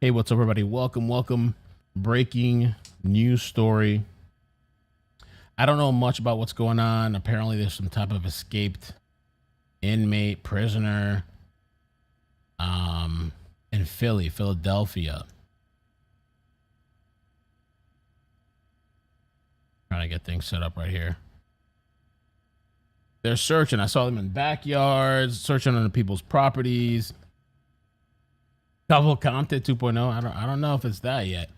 Hey, what's up, everybody? Welcome. Breaking news story. I don't know much about what's going on. Apparently, there's some type of escaped inmate, prisoner, in Philadelphia. Trying to get things set up right here. They're searching. I saw them in backyards, searching on people's properties. Cavalcante 2.0. I don't know if it's that yet.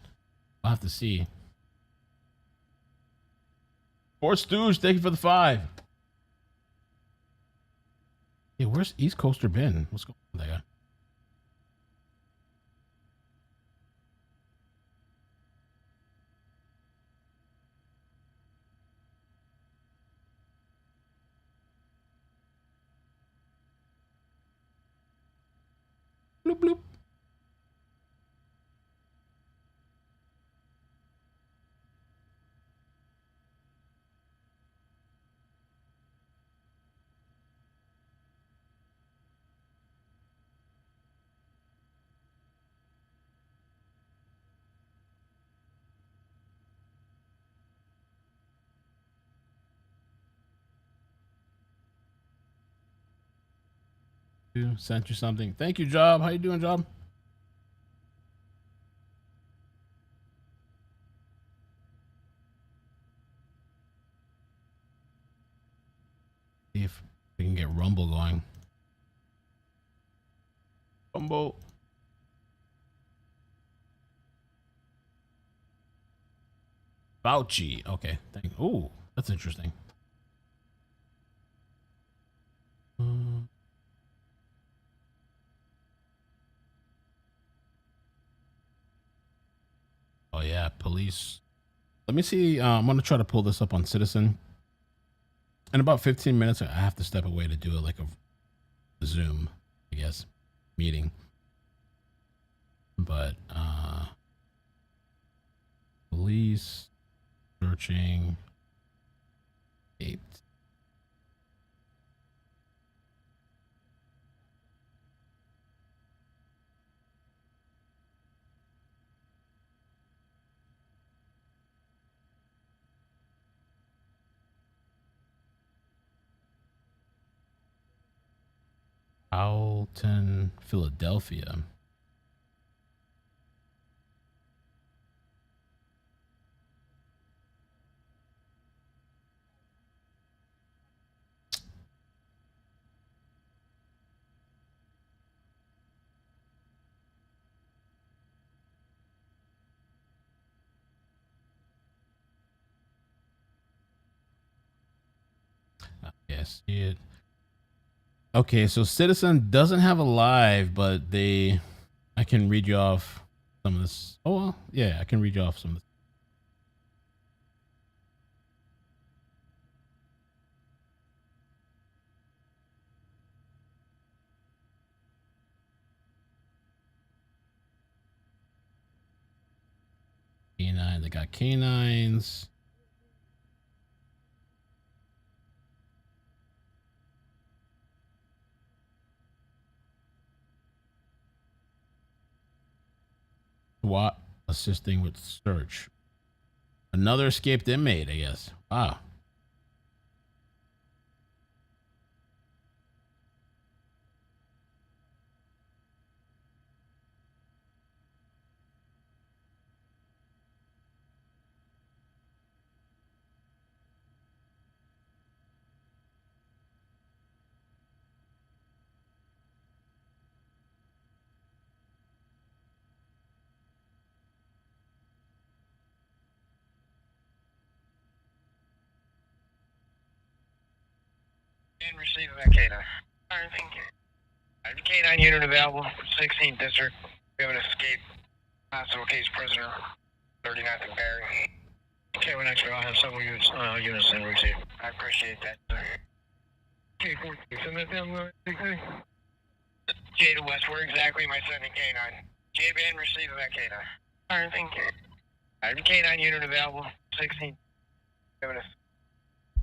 I'll have to see. Fort Stooge, thank you for the 5. Yeah, where's East Coaster been? What's going on there? Bloop bloop. Sent you something. Thank you, Job. How you doing, Job? See if we can get Rumble going. Rumble. Fauci. Okay. Ooh, that's interesting. Oh yeah, police. Let me see. I'm gonna try to pull this up on Citizen. In about 15 minutes, I have to step away to do it like a Zoom, I guess, meeting. But police searching escaped. Powleton, Philadelphia. Yes, it. Okay, so Citizen doesn't have a live, but I can read you off some of this. Oh, well, yeah, I can read you off some of this. Canine, they got canines. SWAT assisting with search. Another escaped inmate, I guess. Wow. And receive that K9. Alright, thank you. I have a K9 unit available, 16th District. We have an escape hospital case prisoner, 39th and Barry. Okay, when next I'll have several units in receive. I appreciate that, sir. Okay, cool. You send that down, Jada West, where exactly am I sending K9? J-Band receive that K9. Alright, thank you. I have a K9 unit available, 16th. We have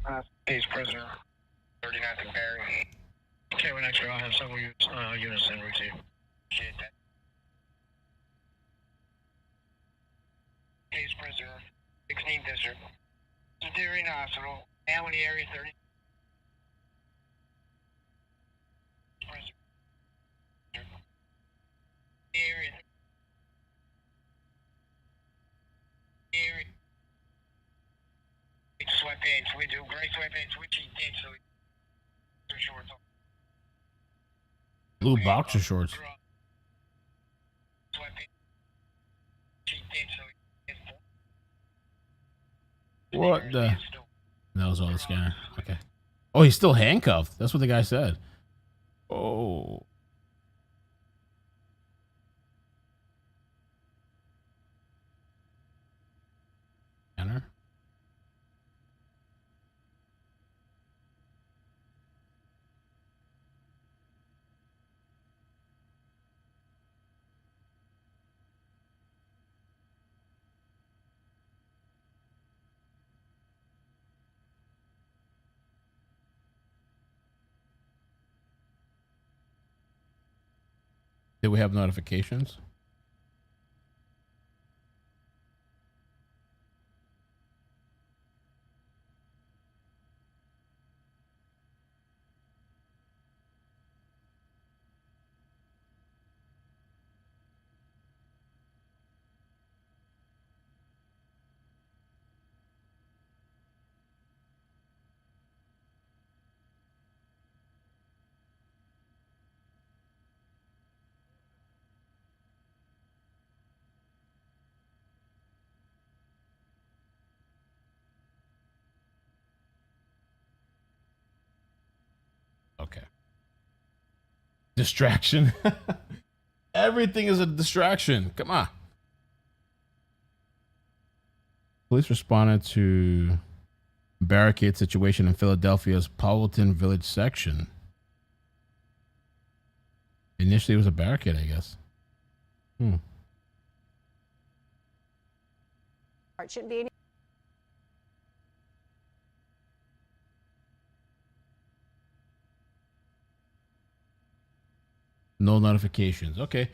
an case prisoner, 39th and Barry. Okay, when next I'll have several units in receive. Appreciate that. case prisoner, 16th District, Presbyterian Hospital, now in the area 30. Area. Sweatpants. We do gray sweatpants. We cheat did so we shorts. Blue boxer shorts. Sweatpants. Cheat did so What the? That was all the scanner. Okay. Oh, he's still handcuffed. That's what the guy said. Oh. Scanner. Did we have notifications? Okay. Distraction. Everything is a distraction. Come on. Police responded to barricade situation in Philadelphia's Powleton Village section. Initially, it was a barricade, I guess. It shouldn't be any. No notifications. Okay.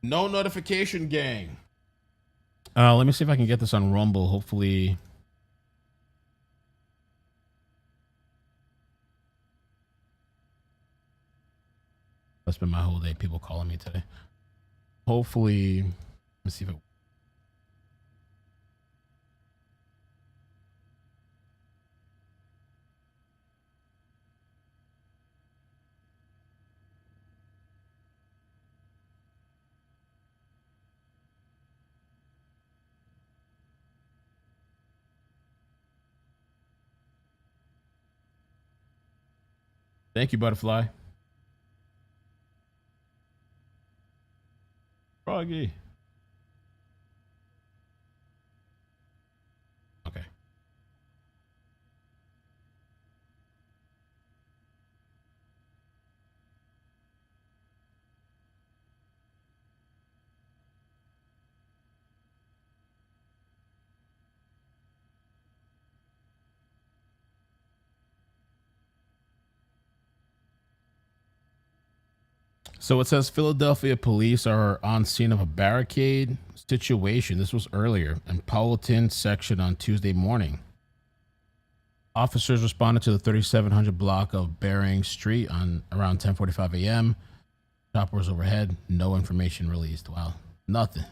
No notification, gang. Let me see if I can get this on Rumble. Hopefully. That's been my whole day. People calling me today. Hopefully. Let me see if it. Thank you, Butterfly. Froggy. Okay. So it says Philadelphia police are on scene of a barricade situation. This was earlier in Powleton section on Tuesday morning. Officers responded to the 3700 block of Bering Street on around 10:45 a.m. Choppers overhead. No information released. Wow, nothing.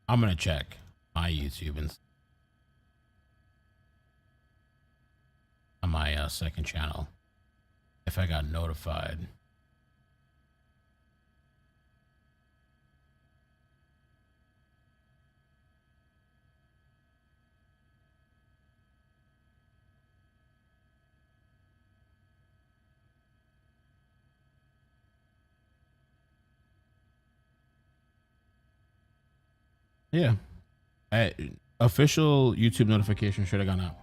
I'm gonna check my YouTube and on my second channel if I got notified. Yeah. Official YouTube notification should have gone out.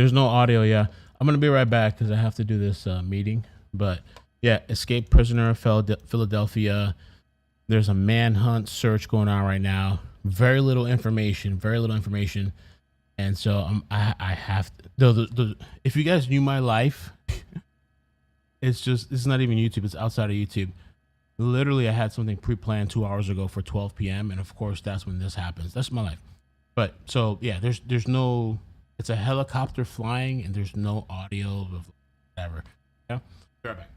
There's no audio. Yeah, I'm gonna be right back because I have to do this meeting. But yeah, escaped prisoner, Philadelphia. There's a manhunt search going on right now. Very little information. Very little information. And so I have to. If you guys knew my life, it's not even YouTube. It's outside of YouTube. Literally, I had something pre-planned 2 hours ago for 12 p.m. And of course, that's when this happens. That's my life. But so yeah, there's no. It's a helicopter flying, and there's no audio of whatever. Yeah, be right back.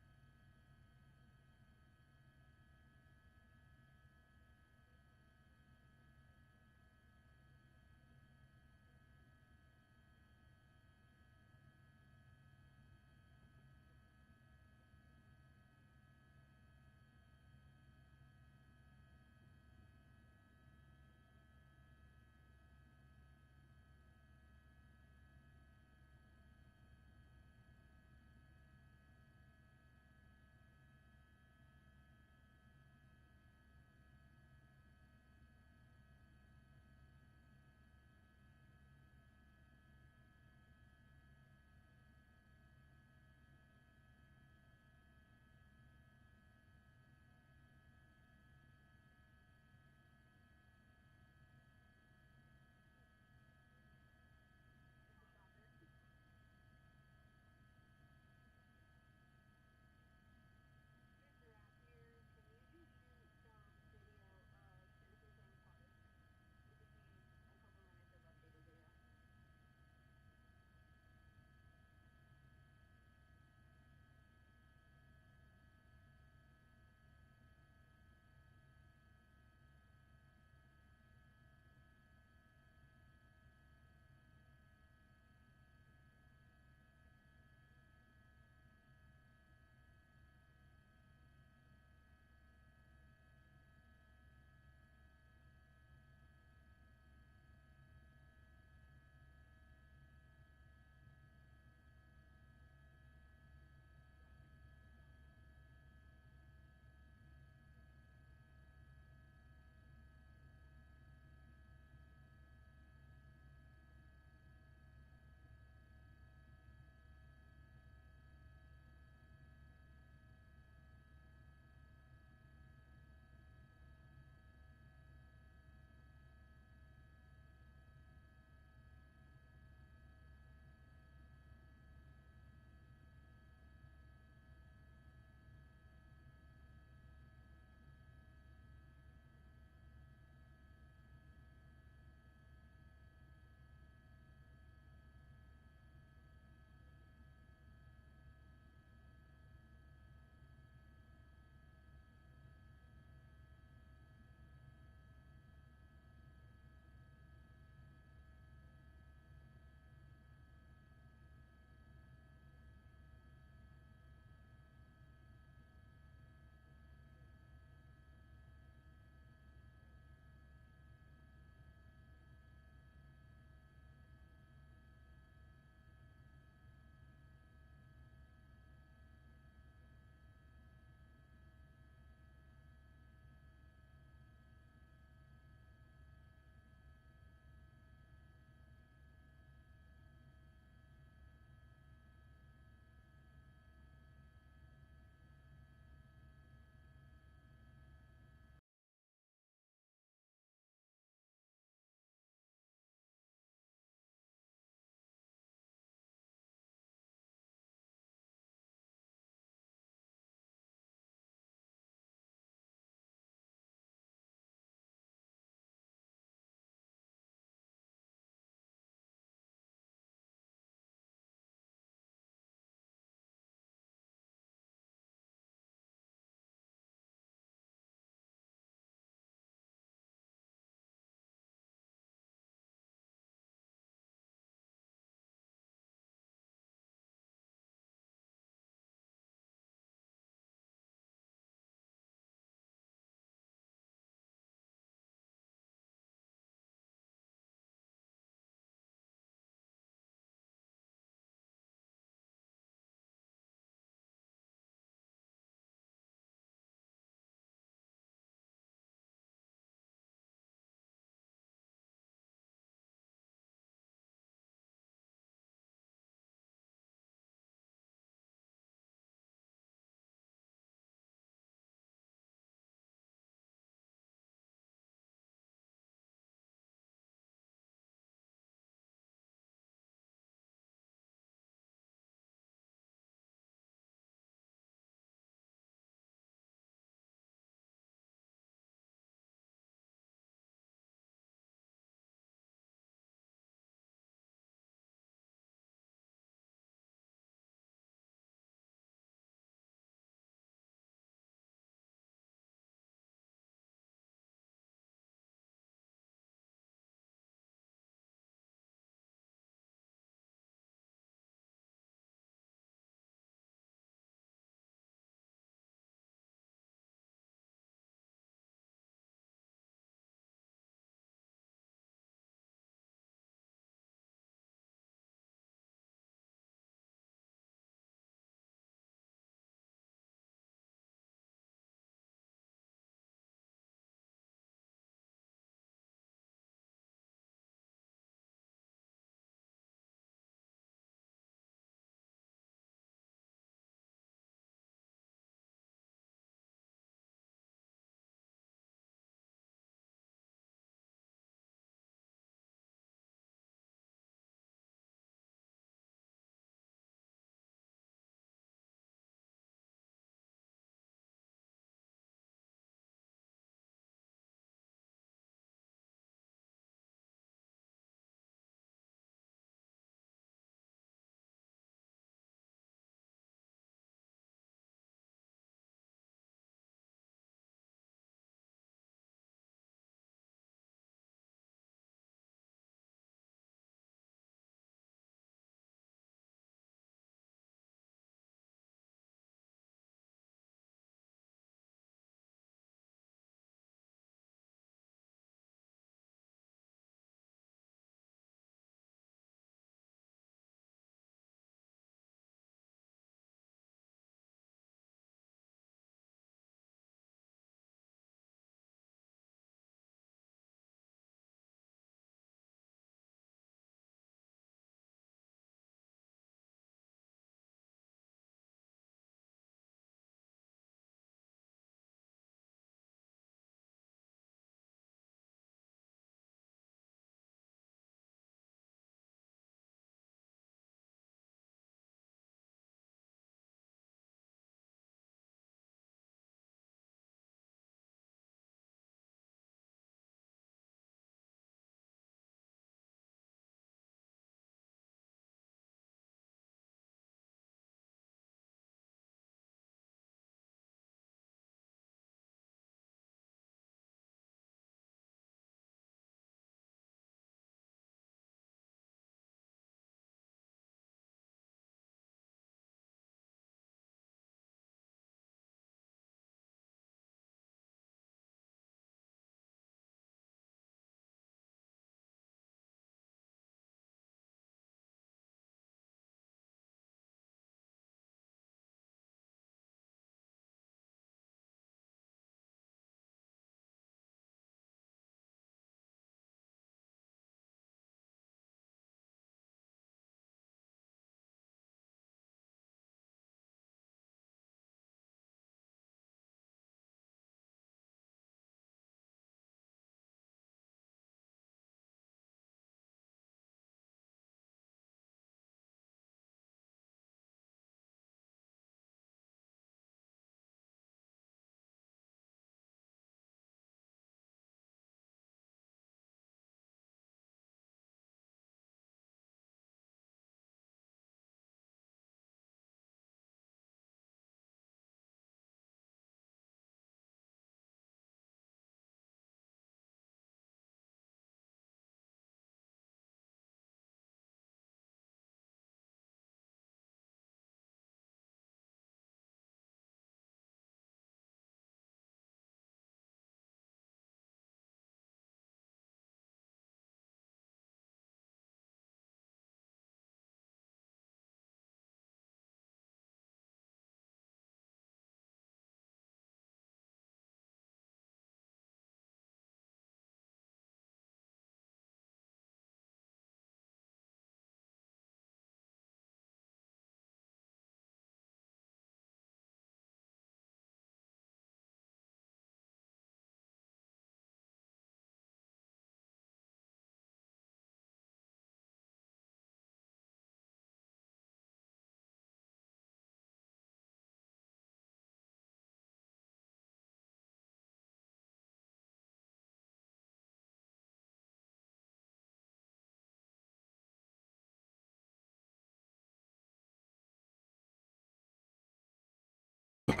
Thank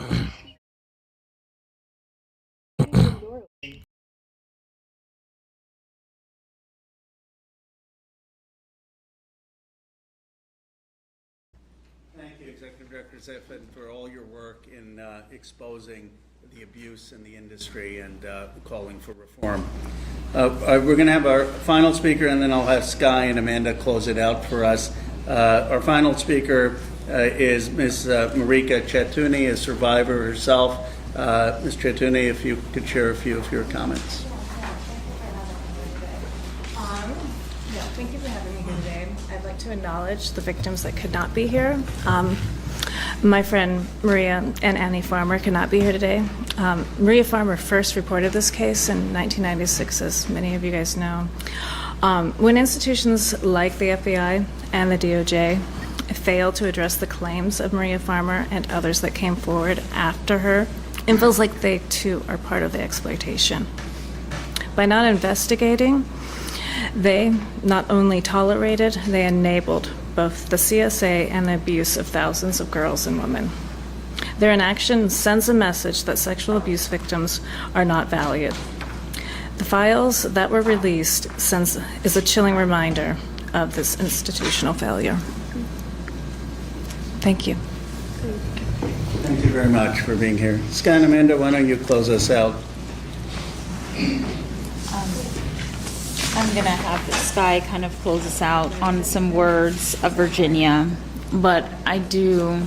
you, Executive Director Ziffin, for all your work in exposing the abuse in the industry and calling for reform. We're going to have our final speaker, and then I'll have Sky and Amanda close it out for us. Our final speaker is Ms. Marika Chetuni, a survivor herself. Ms. Chetuni, if you could share a few of your comments. Thank you for having me here today. I'd like to acknowledge the victims that could not be here. My friend Maria and Annie Farmer could not be here today. Maria Farmer first reported this case in 1996, as many of you guys know. When institutions like the FBI and the DOJ failed to address the claims of Maria Farmer and others that came forward after her, it feels like they too are part of the exploitation. By not investigating, they not only tolerated, they enabled both the CSA and the abuse of thousands of girls and women. Their inaction sends a message that sexual abuse victims are not valued. The files that were released is a chilling reminder of this institutional failure. Thank you. Thank you very much for being here. Sky and Amanda, why don't you close us out? I'm going to have Sky kind of close us out on some words of Virginia, but I do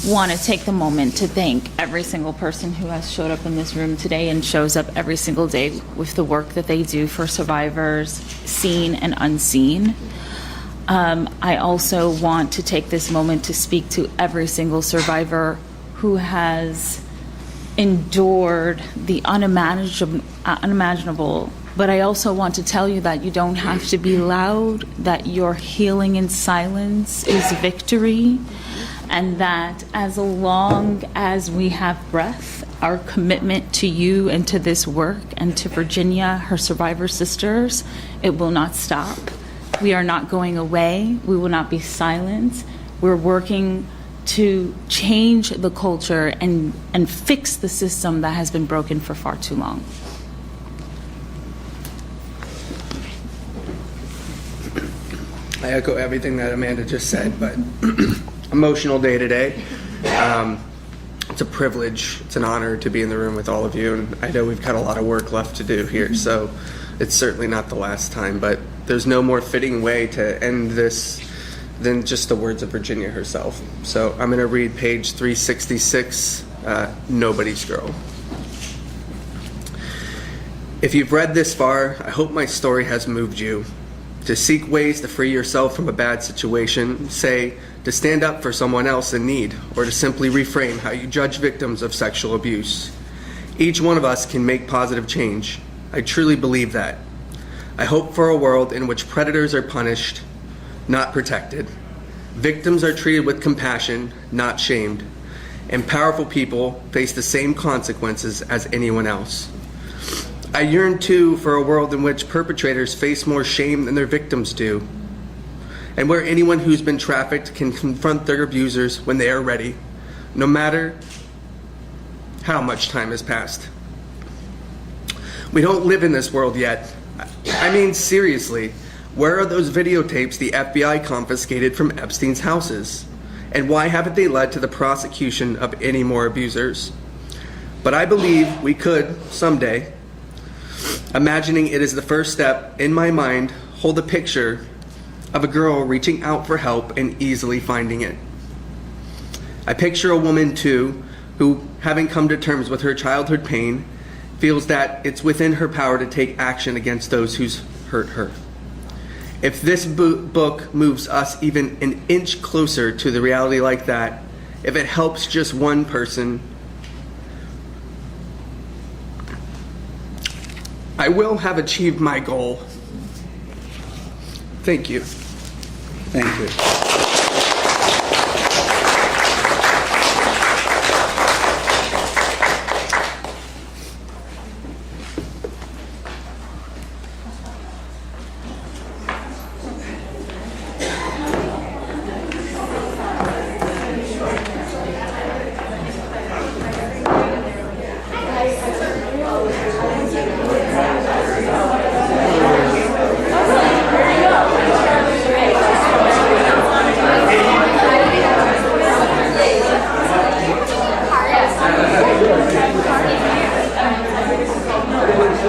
want to take the moment to thank every single person who has showed up in this room today and shows up every single day with the work that they do for survivors, seen and unseen. I also want to take this moment to speak to every single survivor who has endured the unimaginable. But I also want to tell you that you don't have to be loud, that your healing in silence is victory, and that as long as we have breath, our commitment to you and to this work and to Virginia, her survivor sisters, it will not stop. We are not going away. We will not be silent. We're working to change the culture and fix the system that has been broken for far too long. I echo everything that Amanda just said, but emotional day today. It's a privilege, it's an honor to be in the room with all of you, and I know we've got a lot of work left to do here, so it's certainly not the last time, but there's no more fitting way to end this than just the words of Virginia herself. So I'm going to read page 366, Nobody's Girl. If you've read this far, I hope my story has moved you. To seek ways to free yourself from a bad situation, say, to stand up for someone else in need, or to simply reframe how you judge victims of sexual abuse. Each one of us can make positive change. I truly believe that. I hope for a world in which predators are punished, not protected. Victims are treated with compassion, not shamed. And powerful people face the same consequences as anyone else. I yearn, too, for a world in which perpetrators face more shame than their victims do, and where anyone who's been trafficked can confront their abusers when they are ready, no matter how much time has passed. We don't live in this world yet. I mean, seriously, where are those videotapes the FBI confiscated from Epstein's houses? And why haven't they led to the prosecution of any more abusers? But I believe we could, someday. Imagining it is the first step, in my mind, hold a picture of a girl reaching out for help and easily finding it. I picture a woman, too, who, having come to terms with her childhood pain, feels that it's within her power to take action against those who's hurt her. If this book moves us even an inch closer to the reality like that, if it helps just one person, I will have achieved my goal. Thank you. Thank you.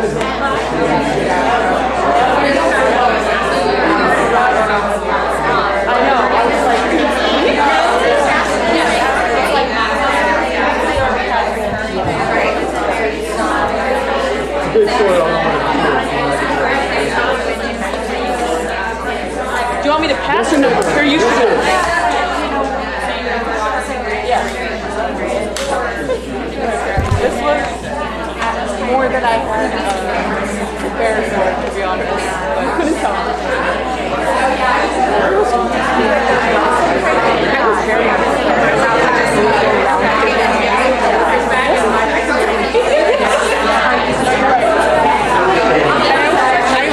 Do you want me to pass or no? You're used to it. This was more than I had prepared for, to be honest. But I couldn't tell.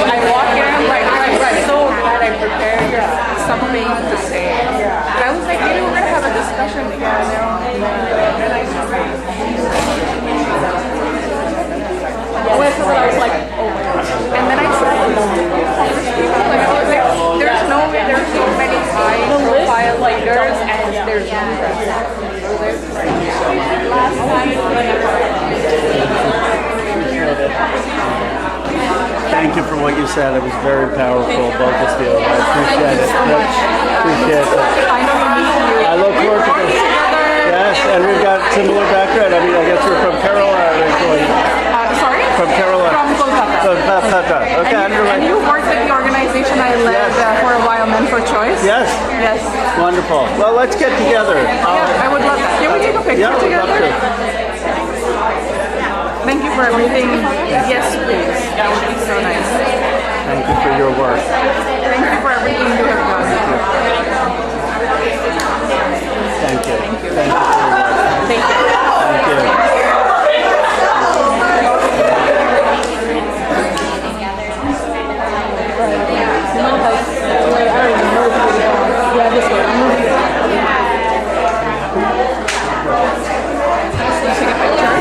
I walk in, I'm like, I'm so glad I prepared something to say. And I was like, maybe we're gonna have a discussion again. I was like, oh my gosh. And then I saw homeless people, and I was like, there's no way there's so many high profile leaders, and there's no president. Last night, Thank you for what you said. It was very powerful, both of you. I appreciate it. Appreciate it. I know you need you. I look forward to this. Yes, and we've got similar background. I mean, I guess we're from Carolina originally. Sorry? From Carolina. From Kolkata. Okay, and you worked with the organization I led for a while, Men for Choice? Yes. Yes. Wonderful. Well, let's get together. Yeah, I would love that. Can we take a picture together? I'd love to. Thank you for everything. Yes, please. That would be so nice. Thank you for your work. Thank you for everything you have done. Thank you. Thank you for your work. Thank you. Thank you. Yeah, this way. I'm moving. Can you take a picture?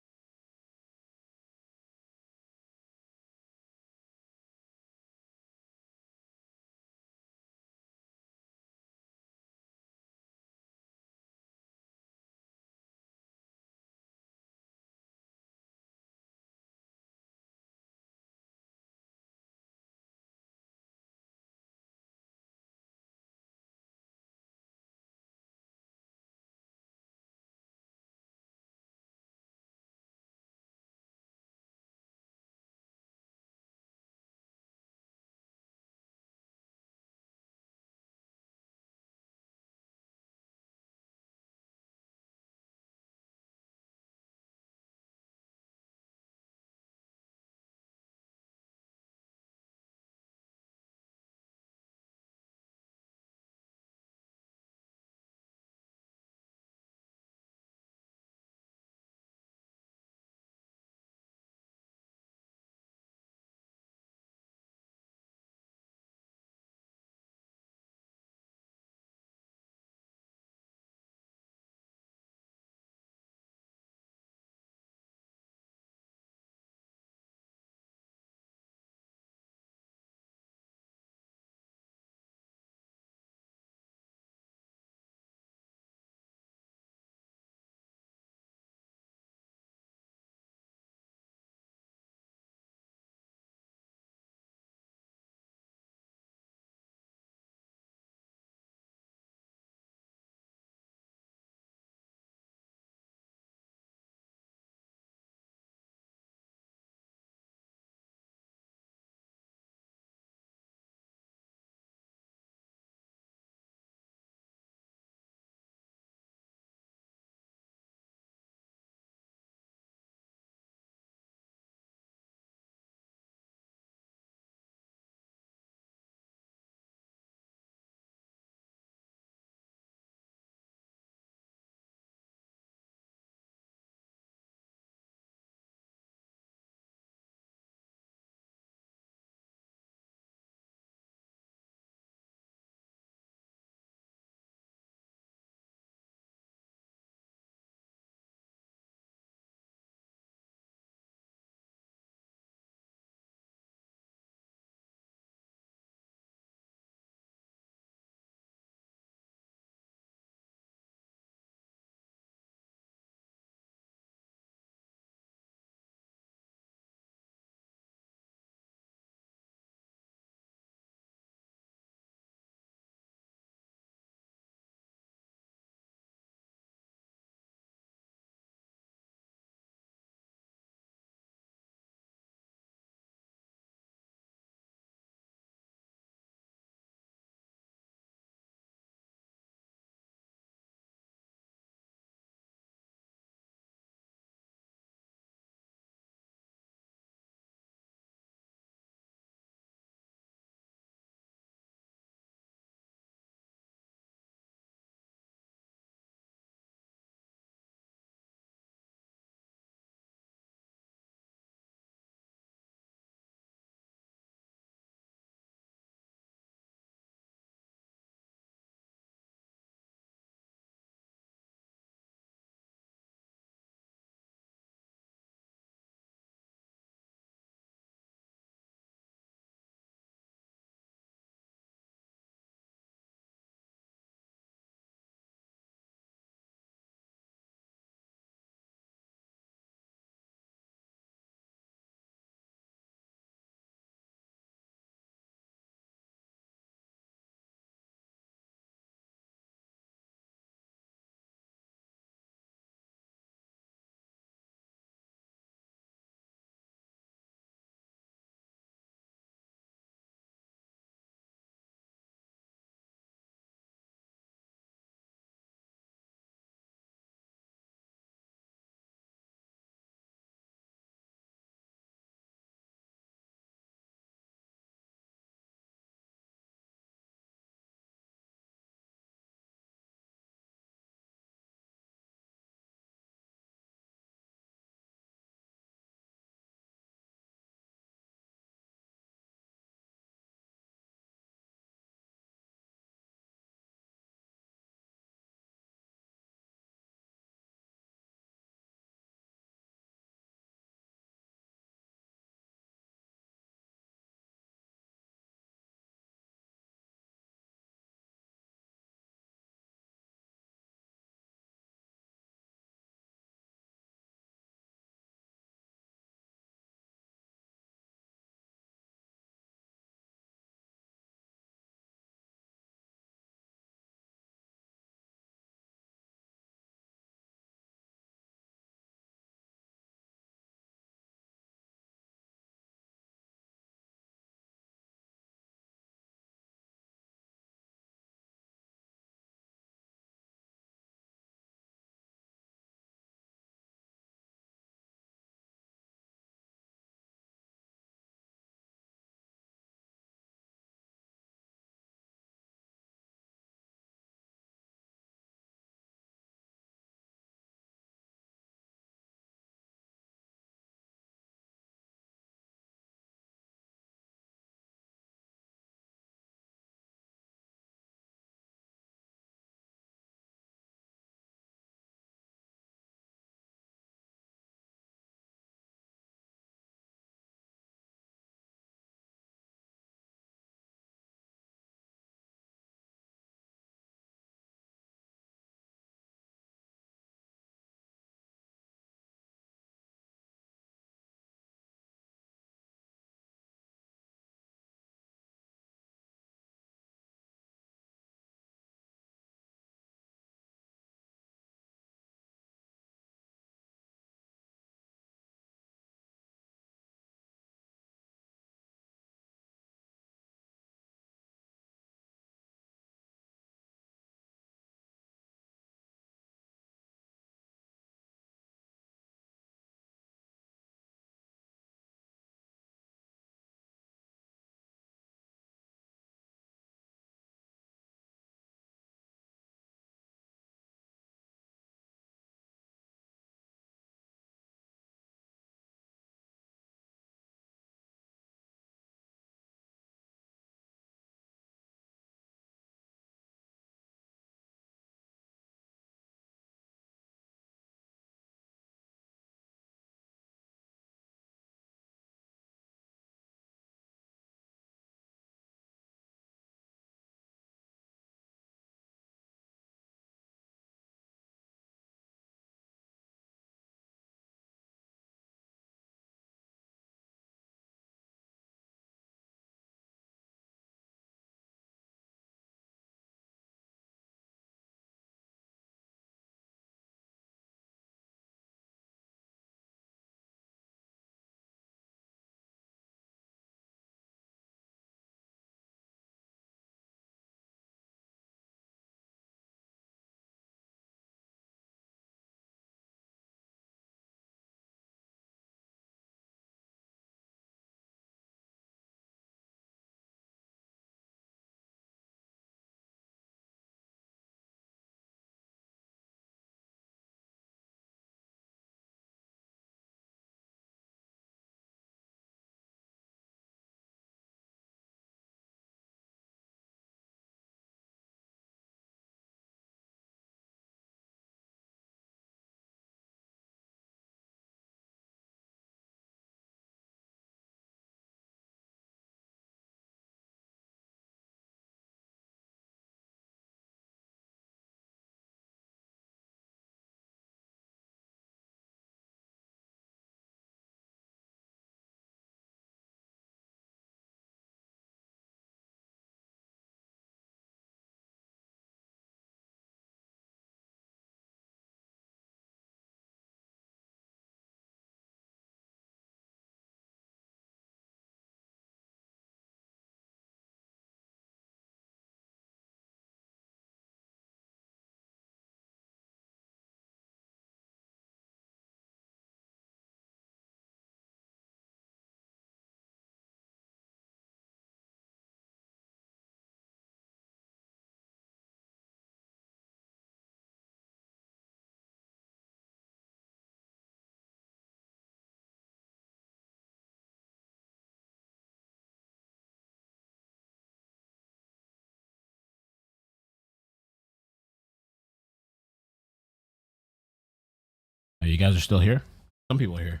Oh, you guys are still here? Some people are here.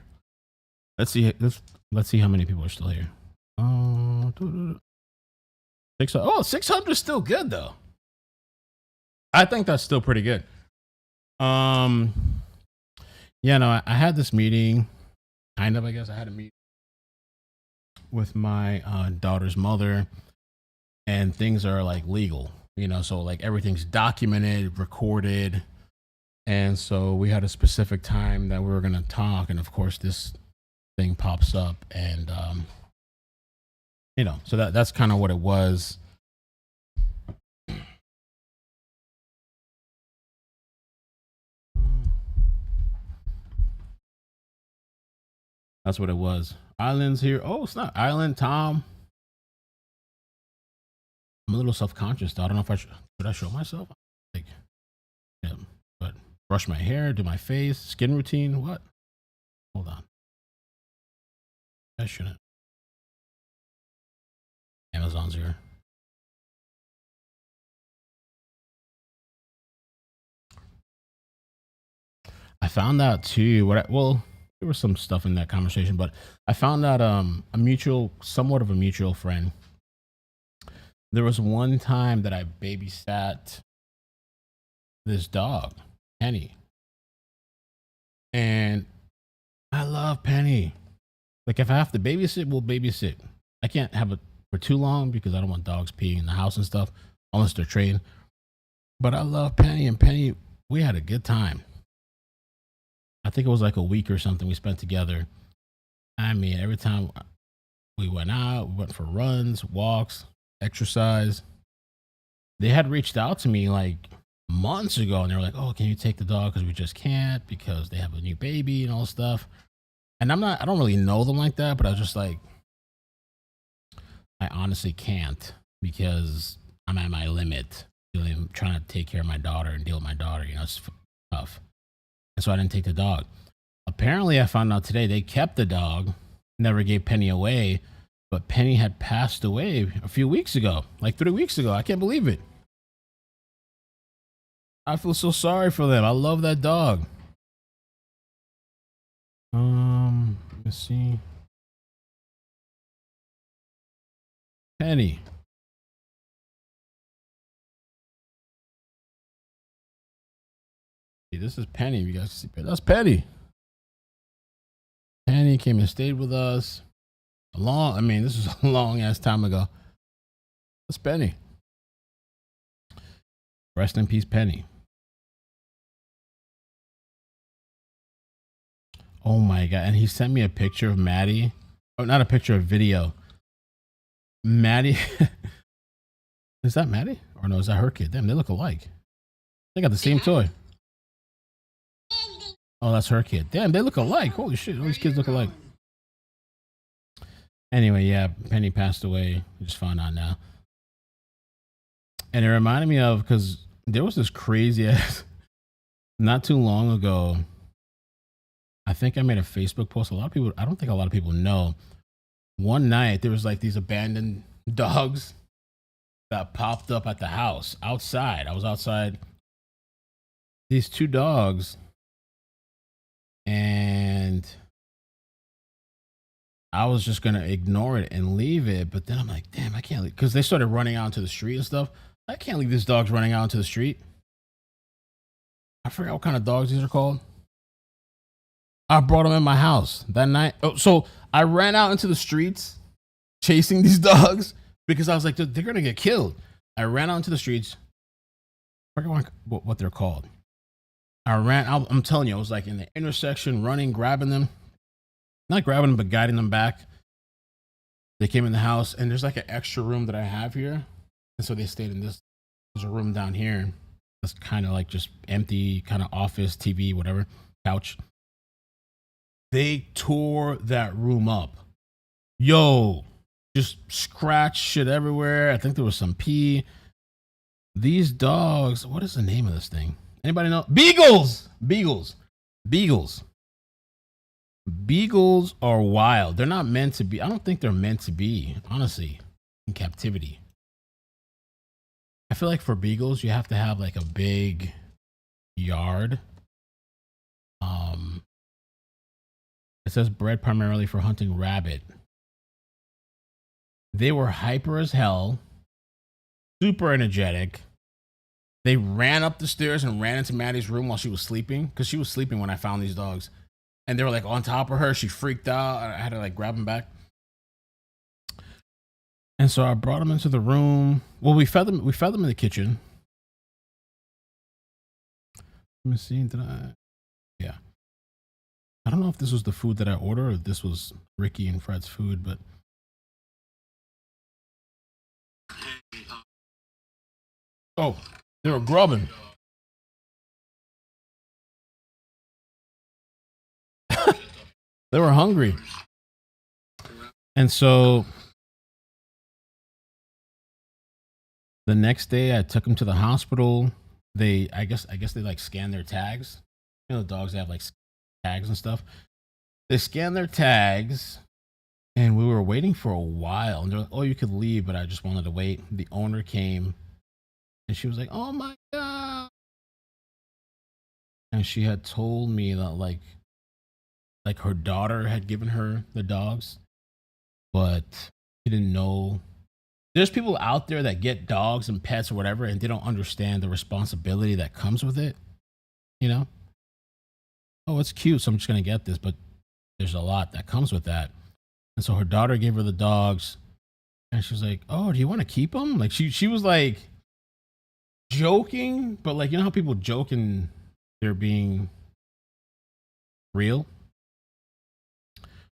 Let's see. Let's see how many people are still here. 600. Oh, 600 is still good though. I think that's still pretty good. Yeah, no, I had this meeting. Kind of, I guess I had a meeting with my daughter's mother, and things are like legal, you know, so like everything's documented, recorded. And so we had a specific time that we were going to talk. And of course, this thing pops up, and, you know, so that's kind of what it was. That's what it was. Island's here. Oh, it's not Island, Tom. I'm a little self-conscious though. I don't know if should I show myself? Like, yeah, but brush my hair, do my face, skin routine. What? Hold on. I shouldn't. Amazon's here. I found out too. Well, there was some stuff in that conversation, but I found out somewhat of a mutual friend. There was one time that I babysat this dog, Penny. And I love Penny. Like, if I have to babysit, we'll babysit. I can't have it for too long because I don't want dogs peeing in the house and stuff, unless they're trained. But I love Penny, and Penny, we had a good time. I think it was like a week or something we spent together. I mean, every time we went out, we went for runs, walks, exercise. They had reached out to me like months ago, and they were like, "Oh, can you take the dog? Because we just can't, because they have a new baby and all stuff." And I don't really know them like that, but I was just like, I honestly can't, because I'm at my limit. I'm trying to take care of my daughter and deal with my daughter. You know, it's tough. And so I didn't take the dog. Apparently, I found out today they kept the dog, never gave Penny away, but Penny had passed away a few weeks ago, like 3 weeks ago. I can't believe it. I feel so sorry for them. I love that dog. Let's see. Penny. This is Penny. You guys see, that's Penny. Penny came and stayed with us. This is a long ass time ago. That's Penny. Rest in peace, Penny. Oh my God. And he sent me a picture of Maddie. Oh, not a picture, a video. Maddie. Is that Maddie? Or no, is that her kid? Damn, they look alike. They got the same toy. Oh, that's her kid. Damn, they look alike. Holy shit, all these kids look alike. Anyway, yeah, Penny passed away. I just found out now. And it reminded me of, because there was this crazy ass, not too long ago, I think I made a Facebook post. I don't think a lot of people know. One night, there was like these abandoned dogs that popped up at the house outside. I was outside. These two dogs. And I was just going to ignore it and leave it. But then I'm like, damn, I can't leave. Because they started running out into the street and stuff. I can't leave these dogs running out into the street. I forgot what kind of dogs these are called. I brought them in my house that night. Oh, so I ran out into the streets chasing these dogs because I was like, they're going to get killed. I ran out into the streets. I forgot what they're called. I'm telling you, I was like in the intersection, running, grabbing them. Not grabbing them, but guiding them back. They came in the house, and there's like an extra room that I have here. And so they stayed in this. There's a room down here that's kind of like just empty, kind of office, TV, whatever, couch. They tore that room up. Yo, just scratch shit everywhere. I think there was some pee. These dogs, what is the name of this thing? Anybody know? Beagles! Beagles are wild. They're not meant to be. I don't think they're meant to be, honestly, in captivity. I feel like for beagles, you have to have like a big yard. says bred primarily for hunting rabbit. They were hyper as hell, super energetic. They ran up the stairs and ran into Maddie's room while she was sleeping, because she was sleeping when I found these dogs. And they were like on top of her. She freaked out. I had to like grab them back. And so I brought them into the room. Well, we fed them in the kitchen. Let me see. Yeah. I don't know if this was the food that I ordered or if this was Ricky and Fred's food, but. Oh, they were grubbing. They were hungry. And so the next day I took them to the hospital. I guess they like scan their tags. You know, the dogs have like tags and stuff. They scanned their tags and we were waiting for a while. And they're like, oh, you could leave, but I just wanted to wait. The owner came and she was like, oh my God. And she had told me that like her daughter had given her the dogs, but she didn't know. There's people out there that get dogs and pets or whatever, and they don't understand the responsibility that comes with it. You know? Oh, it's cute, so I'm just going to get this, but there's a lot that comes with that. And so her daughter gave her the dogs, and she was like, oh, do you want to keep them? Like, she was like joking, but like, you know how people joke and they're being real?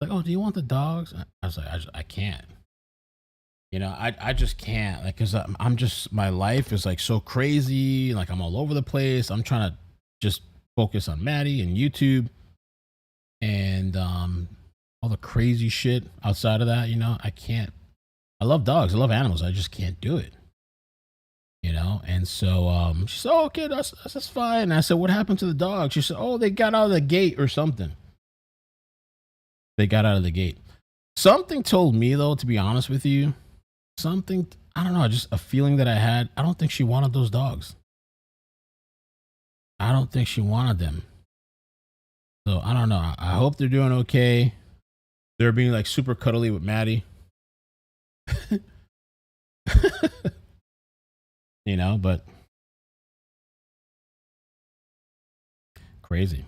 Like, oh, do you want the dogs? I was like, I can't. You know, I just can't. Like, cause I'm just, my life is like so crazy. Like, I'm all over the place. I'm trying to just focus on Maddie and YouTube and all the crazy shit outside of that. You know, I can't. I love dogs. I love animals. I just can't do it. You know, and so she said, oh, okay, that's fine. And I said, what happened to the dogs? She said, oh, they got out of the gate or something. They got out of the gate. Something told me, though, to be honest with you, something, I don't know, just a feeling that I had. I don't think she wanted those dogs. I don't think she wanted them. So I don't know. I hope they're doing okay. They're being like super cuddly with Maddie. You know, but crazy.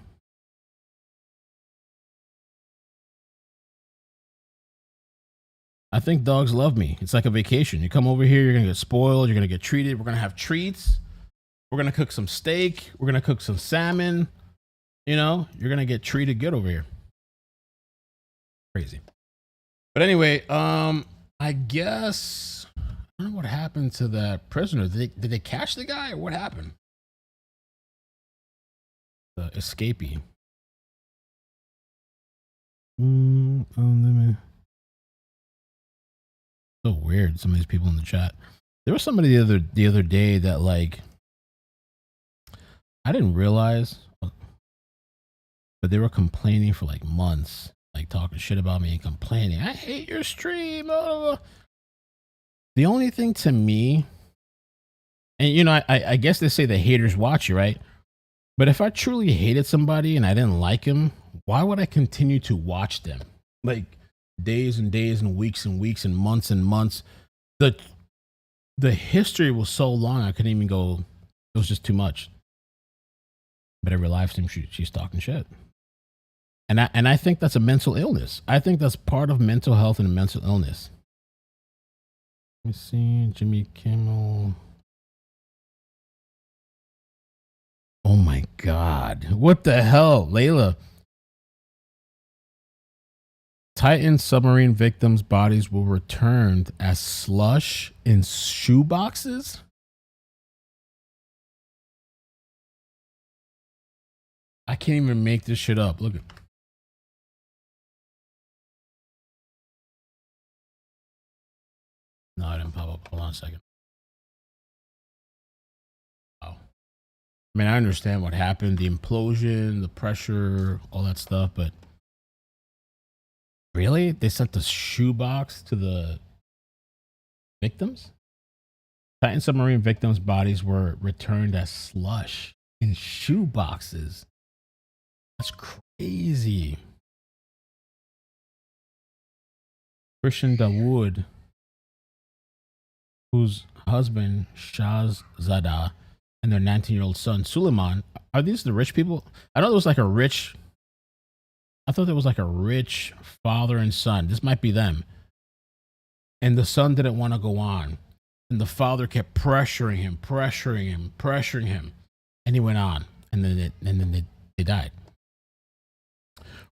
I think dogs love me. It's like a vacation. You come over here, you're going to get spoiled. You're going to get treated. We're going to have treats. We're going to cook some steak. We're going to cook some salmon. You know, you're going to get treated good over here. Crazy. But anyway, I guess, I don't know what happened to that prisoner. Did they catch the guy or what happened? The escapee. So weird. Some of these people in the chat. There was somebody the other day that like I didn't realize, but they were complaining for like months, like talking shit about me and complaining. I hate your stream. Blah, blah, blah. The only thing to me, and you know, I guess they say the haters watch you, right? But if I truly hated somebody and I didn't like him, why would I continue to watch them? Like days and days and weeks and months and months. The history was so long I couldn't even go. It was just too much. But every live stream she's talking shit. And I think that's a mental illness. I think that's part of mental health and mental illness. Let me see, Jimmy Kimmel. Oh my God. What the hell, Layla? Titan submarine victims' bodies were returned as slush in shoeboxes? I can't even make this shit up. Look at. No, I didn't pop up. Hold on a second. Oh. I mean, I understand what happened, the implosion, the pressure, all that stuff, but really? They sent the shoebox to the victims? Titan submarine victims' bodies were returned as slush in shoeboxes. That's crazy. Christian Dawood, whose husband Shahzada and their 19-year-old son Suleiman. Are these the rich people? I know there was like a rich. I thought there was like a rich father and son. This might be them. And the son didn't want to go on, and the father kept pressuring him, and he went on, and then they died.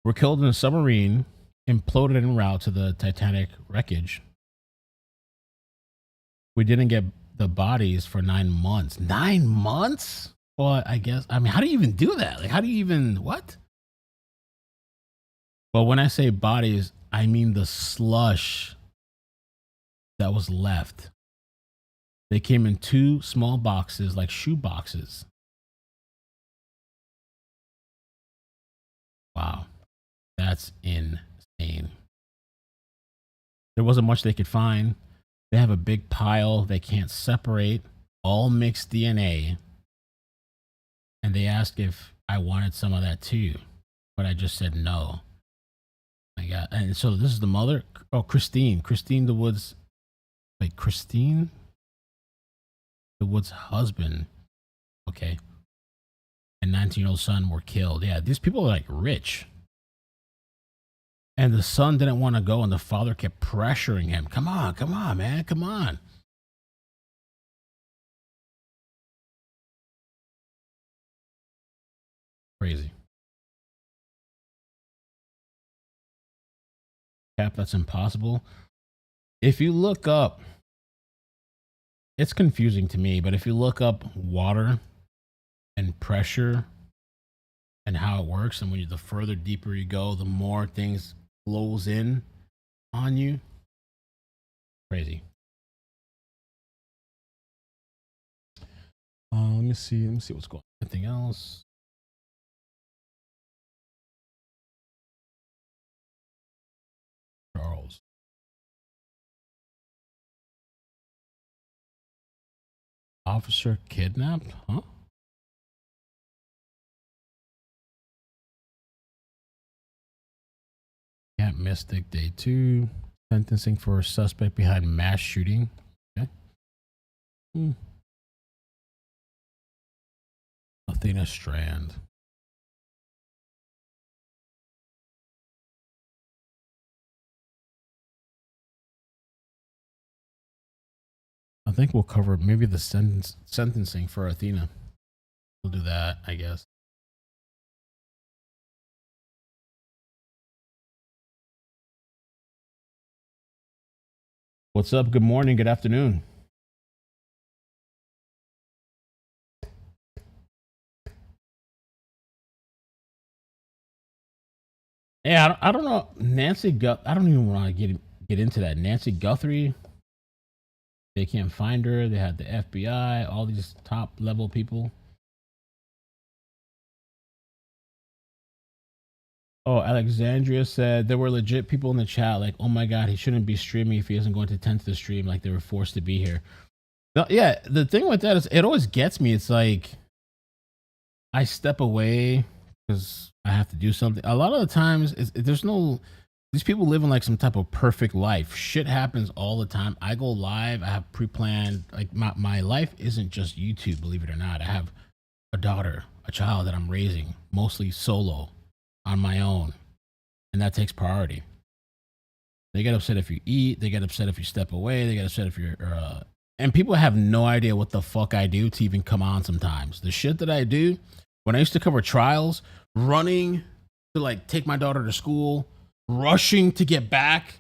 Were killed in a submarine, imploded en route to the Titanic wreckage. We didn't get the bodies for 9 months. 9 months? Well, I guess. I mean, how do you even do that? Like, how do you even what? Well, when I say bodies, I mean the slush that was left. They came in 2 small boxes, like shoe boxes. Wow. That's insane. There wasn't much they could find. They have a big pile they can't separate, all mixed DNA. And they asked if I wanted some of that too, but I just said no. My God. And so this is the mother. Oh, Christine DeWood's. Wait, Christine DeWood's husband. Okay. And 19-year-old son were killed. Yeah, these people are like rich. And the son didn't want to go, and the father kept pressuring him. Come on, man, come on. Crazy. Cap, that's impossible. If you look up, it's confusing to me, but if you look up water and pressure and how it works, and the further deeper you go, the more things flows in on you. Crazy. Let me see what's going on. Anything else? Charles. Officer kidnapped? Huh? Camp Mystic Day 2. Sentencing for a suspect behind mass shooting. Okay. Athena Strand. I think we'll cover maybe the sentencing for Athena. We'll do that, I guess. What's up? Good morning. Good afternoon. Yeah, I don't know. I don't even want to get into that. Nancy Guthrie. They can't find her. They had the FBI, all these top level people. Oh, Alexandria said there were legit people in the chat like, oh my God, he shouldn't be streaming if he isn't going to attend to the stream. Like they were forced to be here. No, yeah, the thing with that is it always gets me. It's like I step away because I have to do something. A lot of the times, these people live in like some type of perfect life. Shit happens all the time. I go live. I have pre-planned. Like my life isn't just YouTube, believe it or not. I have a daughter, a child that I'm raising, mostly solo, on my own, and that takes priority. They get upset if you eat. They get upset if you step away. They get upset if you're and people have no idea what the fuck I do to even come on sometimes. The shit that I do when I used to cover trials, running to like take my daughter to school, rushing to get back.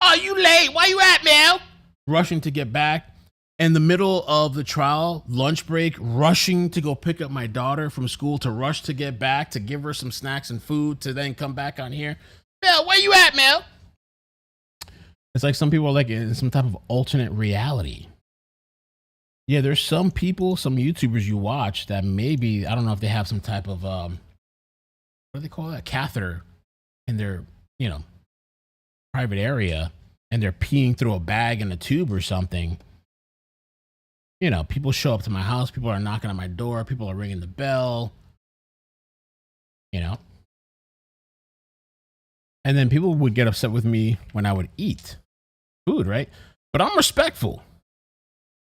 Oh, you late? Why you at, Mel? Rushing to get back. In the middle of the trial, lunch break, rushing to go pick up my daughter from school, to rush to get back, to give her some snacks and food, to then come back on here. Mel, where you at, Mel? It's like some people are like in some type of alternate reality. Yeah, there's some people, some YouTubers you watch that maybe, I don't know if they have some type of, what do they call that? Catheter in their, private area, and they're peeing through a bag in a tube or something. People show up to my house. People are knocking on my door. People are ringing the bell. And And then people would get upset with me when I would eat food, right? But I'm respectful.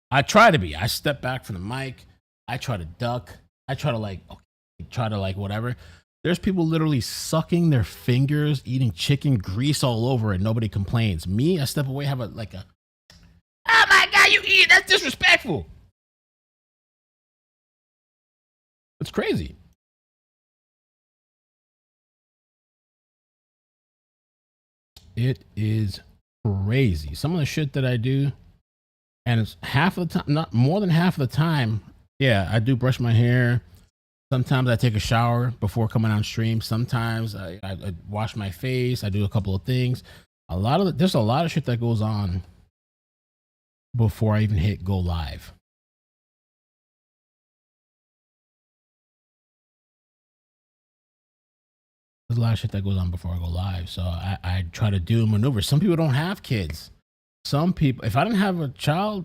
I try to be. I step back from the mic. I try to duck. I try to whatever. There's people literally sucking their fingers, eating chicken grease all over, and nobody complains. Me, I step away, have oh my God, you eat. That's disrespectful. It's crazy. It is crazy. Some of the shit that I do, and it's half of the time, not more than half of the time. Yeah, I do brush my hair. Sometimes I take a shower before coming on stream. Sometimes I wash my face. I do a couple of things. There's a lot of shit that goes on before I even hit go live. There's a lot of shit that goes on before I go live. So I try to do maneuvers. Some people don't have kids. Some people, if I didn't have a child,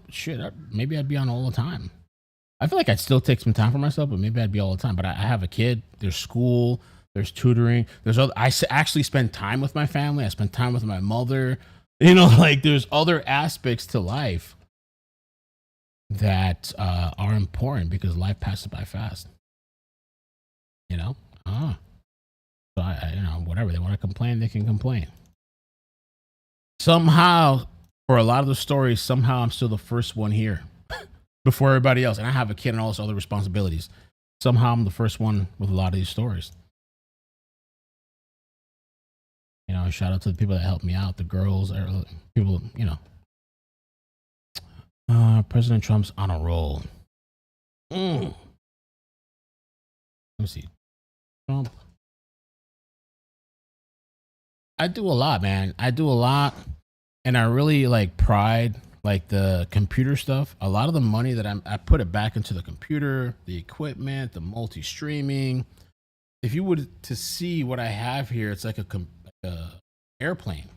maybe I'd be on all the time. I feel like I'd still take some time for myself, but maybe I'd be all the time. But I have a kid. There's school. There's tutoring. I actually spend time with my family. I spend time with my mother. There's other aspects to life that are important because life passes by fast. So whatever they want to complain, they can complain. Somehow, for a lot of the stories, somehow I'm still the first one here before everybody else, and I have a kid and all those other responsibilities. Somehow I'm the first one with a lot of these stories. Shout out to the people that helped me out, the girls, people. President Trump's on a roll. Let me see. Trump. I do a lot, man. I do a lot, and I really pride, the computer stuff. A lot of the money that I put it back into the computer, the equipment, the multi-streaming. If you were to see what I have here, it's like a airplane.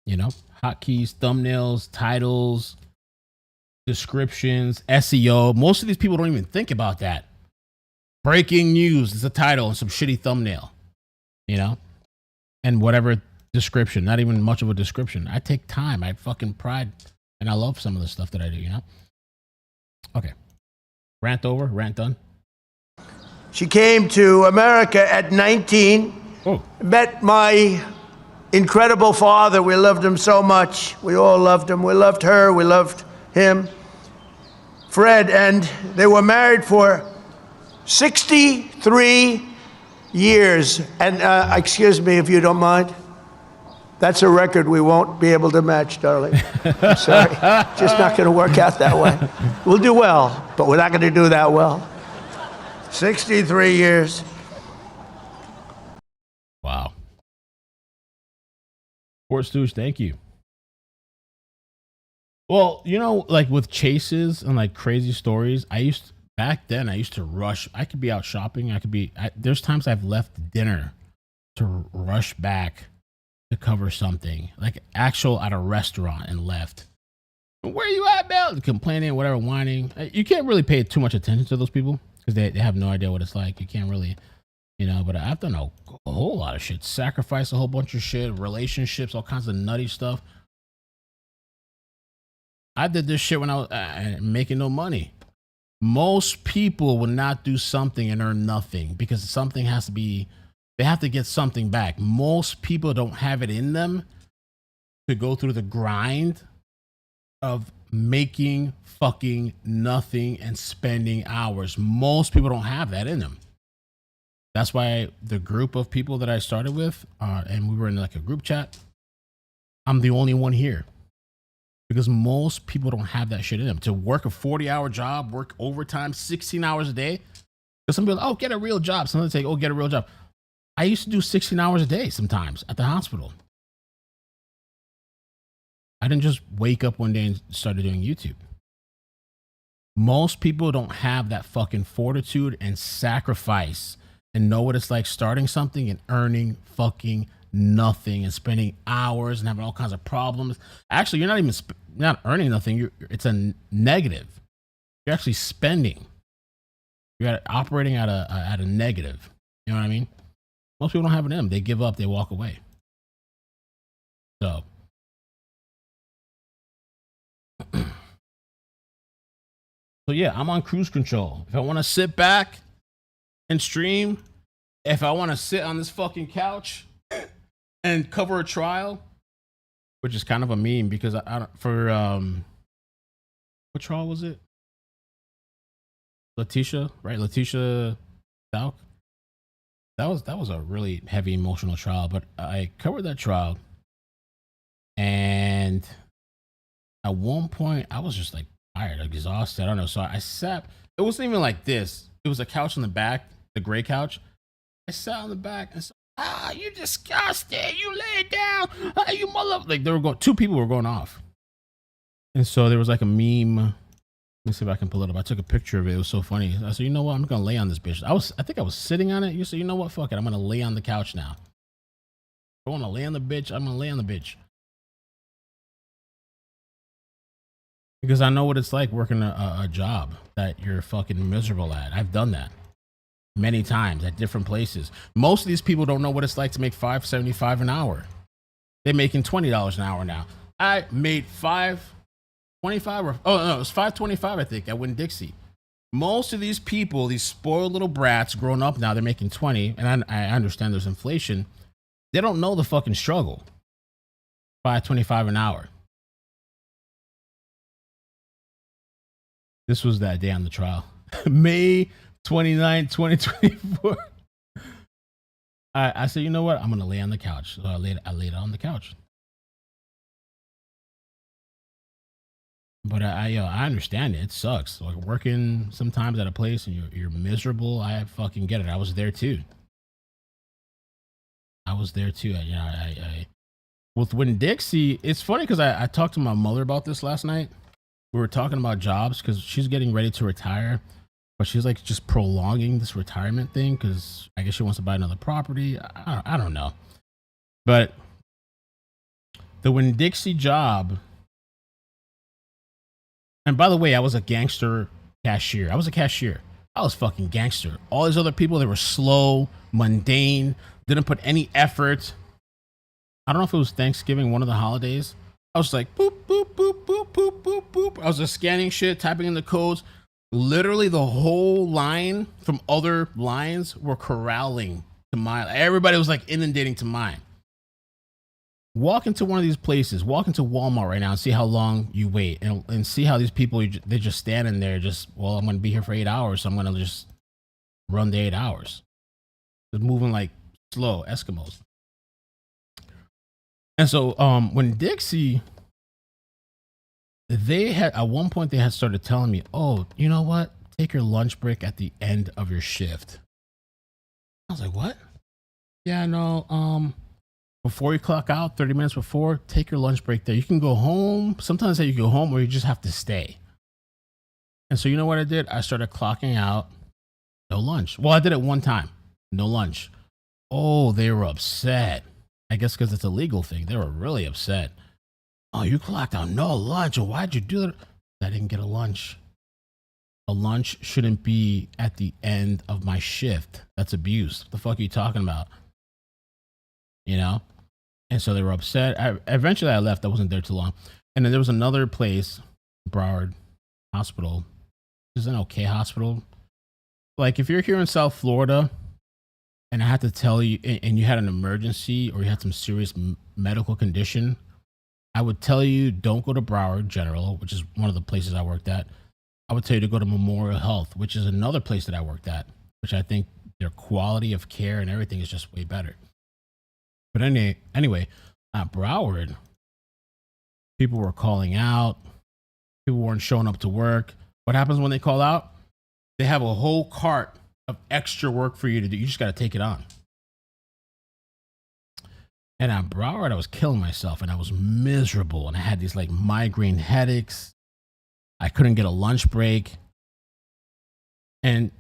Hotkeys, thumbnails, titles, descriptions, SEO. Most of these people don't even think about that. Breaking news is a title and some shitty thumbnail, and whatever description, not even much of a description. I take time. I fucking pride, and I love some of the stuff that I do, Okay. Rant over, rant done. She came to America at 19, met my incredible father. We loved him so much. We all loved him. We loved her. We loved him, Fred, and they were married for 63 years. And excuse me if you don't mind. That's a record we won't be able to match, darling. I'm sorry. Just not going to work out that way. We'll do well, but we're not going to do that well. 63 years. Wow. Fort Stooge, thank you. Well, with chases and crazy stories, back then I used to rush. I could be out shopping. There's times I've left dinner to rush back to cover something, at a restaurant, and left. Where you at, Bill? Complaining, whatever, whining. You can't really pay too much attention to those people because they have no idea what it's like. You can't really, but I've done a whole lot of shit. Sacrifice a whole bunch of shit, relationships, all kinds of nutty stuff. I did this shit when I was making no money. Most people will not do something and earn nothing because something has to be, they have to get something back. Most people don't have it in them to go through the grind of making fucking nothing and spending hours. Most people don't have that in them. That's why the group of people that I started with, and we were in a group chat, I'm the only one here. Because most people don't have that shit in them. To work a 40-hour job, work overtime, 16 hours a day. Because some people, get a real job. Some others say, get a real job. I used to do 16 hours a day sometimes at the hospital. I didn't just wake up one day and started doing YouTube. Most people don't have that fucking fortitude and sacrifice and know what it's like starting something and earning fucking nothing and spending hours and having all kinds of problems. Actually, you're not even not earning nothing. It's a negative. You're actually spending. You're operating at a negative. You know what I mean? Most people don't have it in them. They give up. They walk away. So. So yeah, I'm on cruise control. If I want to sit back and stream, if I want to sit on this fucking couch and cover a trial, which is kind of a meme because I don't, for what trial was it? Letitia, right? Letitia Stalk. That was a really heavy emotional trial, but I covered that trial, and at one point I was just like tired, exhausted. I don't know. So I sat. It wasn't even like this. It was a couch in the back, the gray couch. I sat on the back and said, you disgusting. You lay down. You mother. Like, they were going, 2 people were going off. And so there was like a meme. Let me see if I can pull it up. I took a picture of it. It was so funny. I said, you know what? I'm going to lay on this bitch. I think I was sitting on it. You said, you know what? Fuck it. I'm going to lay on the couch now. I want to lay on the bitch. I'm going to lay on the bitch. Because I know what it's like working a job that you're fucking miserable at. I've done that many times at different places. Most of these people don't know what it's like to make $5.75 an hour. They're making $20 an hour now. I made $5.25 or oh no, it was $5.25 I think at Winn-Dixie. Most of these people, these spoiled little brats, grown up now, they're making 20, and I understand there's inflation. They don't know the fucking struggle. $5.25 an hour. This was that day on the trial. May 29, 2024. I said, you know what? I'm going to lay on the couch. So I laid on the couch. But I understand it. It sucks. Like working sometimes at a place and you're miserable. I fucking get it. I was there too. With Winn-Dixie, it's funny because I talked to my mother about this last night. We were talking about jobs because she's getting ready to retire, but she's like just prolonging this retirement thing because I guess she wants to buy another property. I don't know. But the Winn-Dixie job, and by the way, I was a gangster cashier. I was a cashier. I was fucking gangster. All these other people, they were slow, mundane, didn't put any effort. I don't know if it was Thanksgiving, one of the holidays. I was like, boop, boop, boop, boop, boop, boop, boop. I was just scanning shit, typing in the codes. Literally the whole line from other lines were corralling to mine. Everybody was like inundating to mine. Walk into one of these places, walk into Walmart right now and see how long you wait and see how these people, they're just standing there just, well, I'm going to be here for 8 hours, so I'm going to just run the 8 hours. Just moving like slow Eskimos. And so when Dixie, they had, at one point they had started telling me, oh, you know what? Take your lunch break at the end of your shift. I was like, what? Yeah, no, before you clock out, 30 minutes before, take your lunch break there. You can go home. Sometimes you go home or you just have to stay. And so you know what I did? I started clocking out, no lunch. Well, I did it one time, no lunch. Oh, they were upset. I guess because it's a legal thing. They were really upset. Oh, you clocked out no lunch. Well, why'd you do that? I didn't get a lunch. A lunch shouldn't be at the end of my shift. That's abuse. What the fuck are you talking about? You know? And so they were upset. Eventually I left. I wasn't there too long. And then there was another place, Broward Hospital. It's an okay hospital. Like if you're here in South Florida and I had to tell you, and you had an emergency or you had some serious medical condition, I would tell you don't go to Broward General, which is one of the places I worked at. I would tell you to go to Memorial Health, which is another place that I worked at, which I think their quality of care and everything is just way better. But anyway, at Broward, people were calling out. People weren't showing up to work. What happens when they call out? They have a whole cart of extra work for you to do. You just got to take it on. And at Broward, I was killing myself and I was miserable. And I had these like migraine headaches. I couldn't get a lunch break. And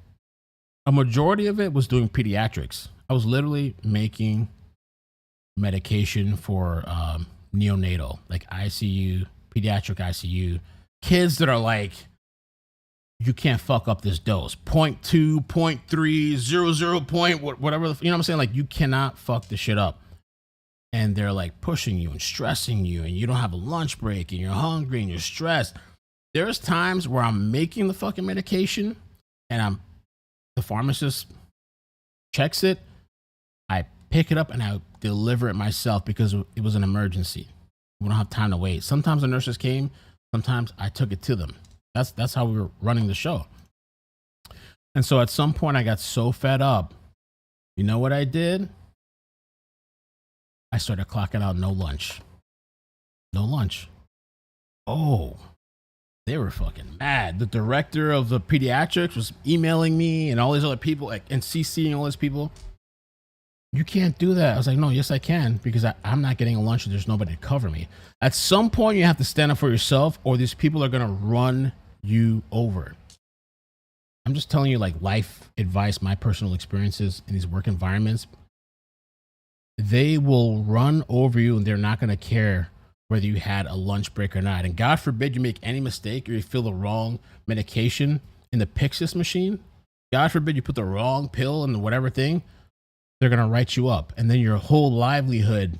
a majority of it was doing pediatrics. I was literally making medication for neonatal, like ICU, pediatric ICU, kids that are like you can't fuck up this dose. 0.2, 0.3, 00 point, whatever, you know what I'm saying? Like, you cannot fuck this shit up. And they're like pushing you and stressing you, and you don't have a lunch break, and you're hungry and you're stressed. There's times where I'm making the fucking medication and the pharmacist checks it. I pick it up and I deliver it myself because it was an emergency. We don't have time to wait. Sometimes the nurses came, sometimes I took it to them. That's how we were running the show. And so at some point I got so fed up. You know what I did? I started clocking out no lunch. No lunch. Oh, they were fucking mad. The director of the pediatrics was emailing me and all these other people, like, and CCing all these people. You can't do that. I was like, no, yes, I can, because I'm not getting a lunch and there's nobody to cover me. At some point, you have to stand up for yourself, or these people are going to run you over. I'm just telling you, like, life advice, my personal experiences in these work environments. They will run over you and they're not going to care whether you had a lunch break or not. And God forbid you make any mistake or you fill the wrong medication in the Pyxis machine. God forbid you put the wrong pill in the whatever thing. They're going to write you up. And then your whole livelihood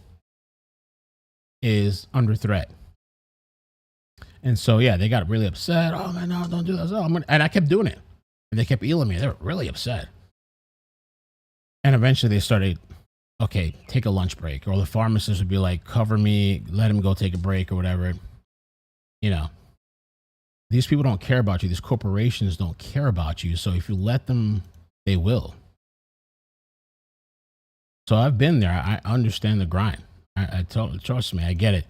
is under threat. And so, yeah, they got really upset. Oh, man, no, don't do that. And I kept doing it. And they kept emailing me. They were really upset. And eventually they started, okay, take a lunch break. Or the pharmacist would be like, cover me, let him go take a break or whatever. You know, these people don't care about you. These corporations don't care about you. So if you let them, they will. So I've been there. I understand the grind. Trust me, I get it.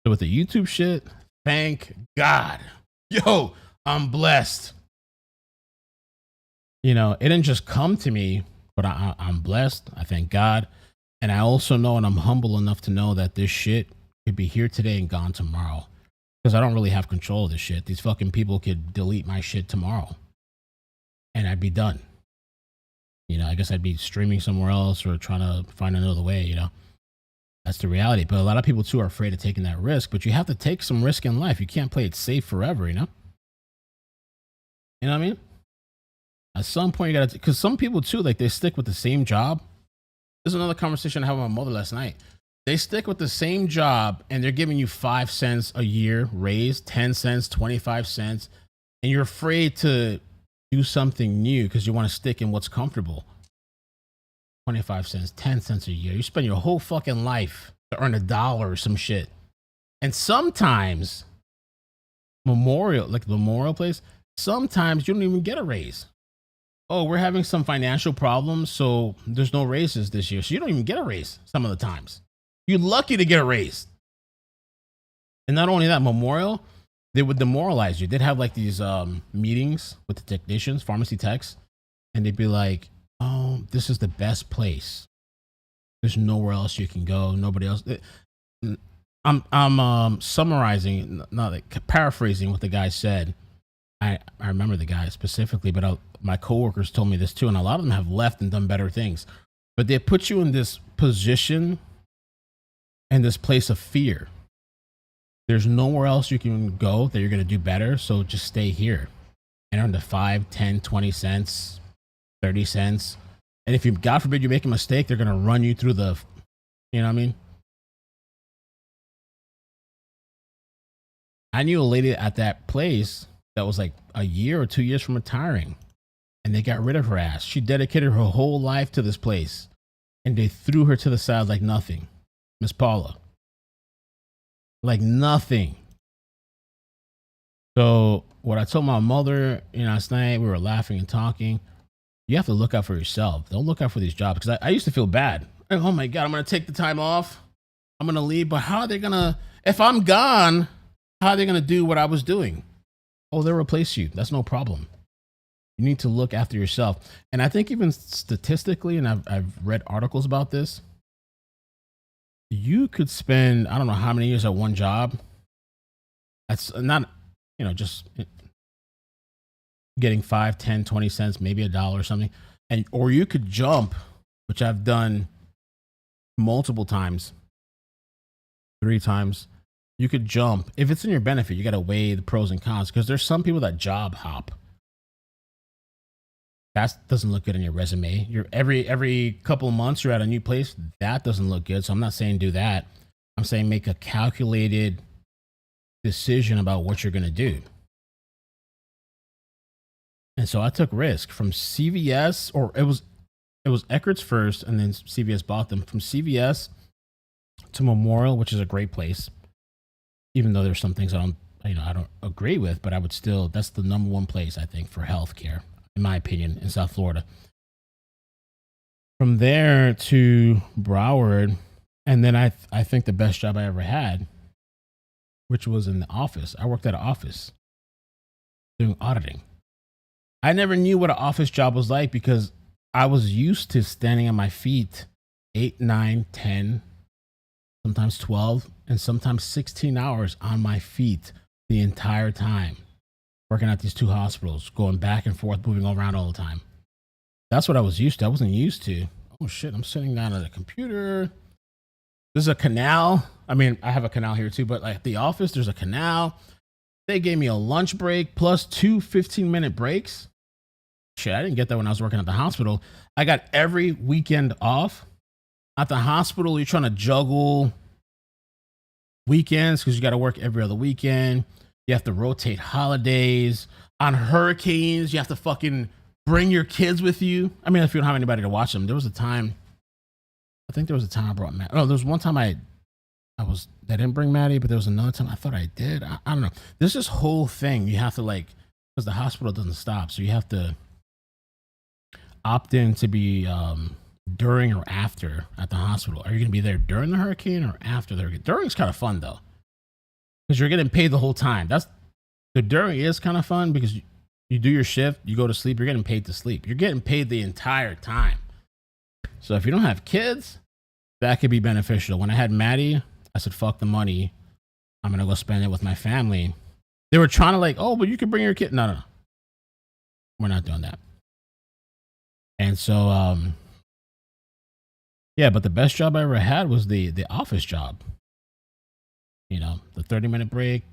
So with the YouTube shit, thank God. Yo, I'm blessed. You know, it didn't just come to me, but I'm blessed. I thank God. And I also know, and I'm humble enough to know that this shit could be here today and gone tomorrow. Because I don't really have control of this shit. These fucking people could delete my shit tomorrow. And I'd be done. You know, I guess I'd be streaming somewhere else or trying to find another way, you know. That's the reality. But a lot of people, too, are afraid of taking that risk. But you have to take some risk in life. You can't play it safe forever, you know? You know what I mean? At some point, you got to... Because some people, too, like, they stick with the same job. This is another conversation I had with my mother last night. They stick with the same job, and they're giving you 5 cents a year raise, 10 cents, 25 cents, and you're afraid to do something new because you want to stick in what's comfortable. 25 cents, 10 cents a year. You spend your whole fucking life to earn $1 or some shit. And sometimes, like the memorial place, sometimes you don't even get a raise. Oh, we're having some financial problems, so there's no raises this year. So you don't even get a raise some of the times. You're lucky to get a raise. And not only that, memorial, they would demoralize you. They'd have like these meetings with the technicians, pharmacy techs, and they'd be like, oh, this is the best place. There's nowhere else you can go. Nobody else. I'm summarizing, not like paraphrasing what the guy said. I remember the guy specifically, but my coworkers told me this too, and a lot of them have left and done better things. But they put you in this position and this place of fear. There's nowhere else you can go that you're going to do better, so just stay here and earn the 5, 10, 20 cents, 30 cents. And if you, God forbid, you make a mistake, they're going to run you through the, you know what I mean? I knew a lady at that place that was like a year or 2 years from retiring, and they got rid of her ass. She dedicated her whole life to this place, and they threw her to the side like nothing. Miss Paula. Like nothing. So what I told my mother, last night, we were laughing and talking. You have to look out for yourself. Don't look out for these jobs. Because I used to feel bad. Like, oh my God, I'm going to take the time off. I'm going to leave. But how are they going to, if I'm gone, how are they going to do what I was doing? Oh, they'll replace you. That's no problem. You need to look after yourself. And I think even statistically, and I've read articles about this, you could spend, I don't know how many years at one job. That's not, just getting 5, 10, 20 cents, maybe $1 or something. Or you could jump, which I've done multiple times, 3 times. You could jump. If it's in your benefit, you got to weigh the pros and cons, because there's some people that job hop. That doesn't look good on your resume. You're every couple of months you're at a new place. That doesn't look good. So I'm not saying do that. I'm saying make a calculated decision about what you're going to do. And so I took risk from CVS, or it was Eckert's first, and then CVS bought them. From CVS to Memorial, which is a great place, even though there's some things I don't agree with, but I would still, that's the number one place I think for healthcare, in my opinion, in South Florida. From there to Broward, and then I think the best job I ever had, which was in the office. I worked at an office doing auditing. I never knew what an office job was like because I was used to standing on my feet 8, 9, 10, sometimes 12, and sometimes 16 hours on my feet the entire time, working at these two hospitals, going back and forth, moving around all the time. That's what I was used to. I wasn't used to, oh shit, I'm sitting down at a computer. There's a canal. I mean, I have a canal here too, but like at the office, there's a canal. They gave me a lunch break plus 2 15-minute breaks. Shit, I didn't get that when I was working at the hospital. I got every weekend off. At the hospital, you're trying to juggle weekends because you got to work every other weekend. You have to rotate holidays. On hurricanes, you have to fucking bring your kids with you. I mean, if you don't have anybody to watch them. There was a time, I think there was a time I brought Matt. Oh, there was one time I didn't bring Maddie, but there was another time I thought I did. I don't know. There's this whole thing you have to because the hospital doesn't stop. So you have to opt in to be during or after at the hospital. Are you going to be there during the hurricane or after the hurricane? During's kind of fun though, because you're getting paid the whole time. The during is kind of fun because you do your shift, you go to sleep, you're getting paid to sleep. You're getting paid the entire time. So if you don't have kids, that could be beneficial. When I had Maddie, I said, fuck the money. I'm going to go spend it with my family. They were trying to oh, but you can bring your kid. No. We're not doing that. And so, yeah, but the best job I ever had was the office job. The 30-minute break,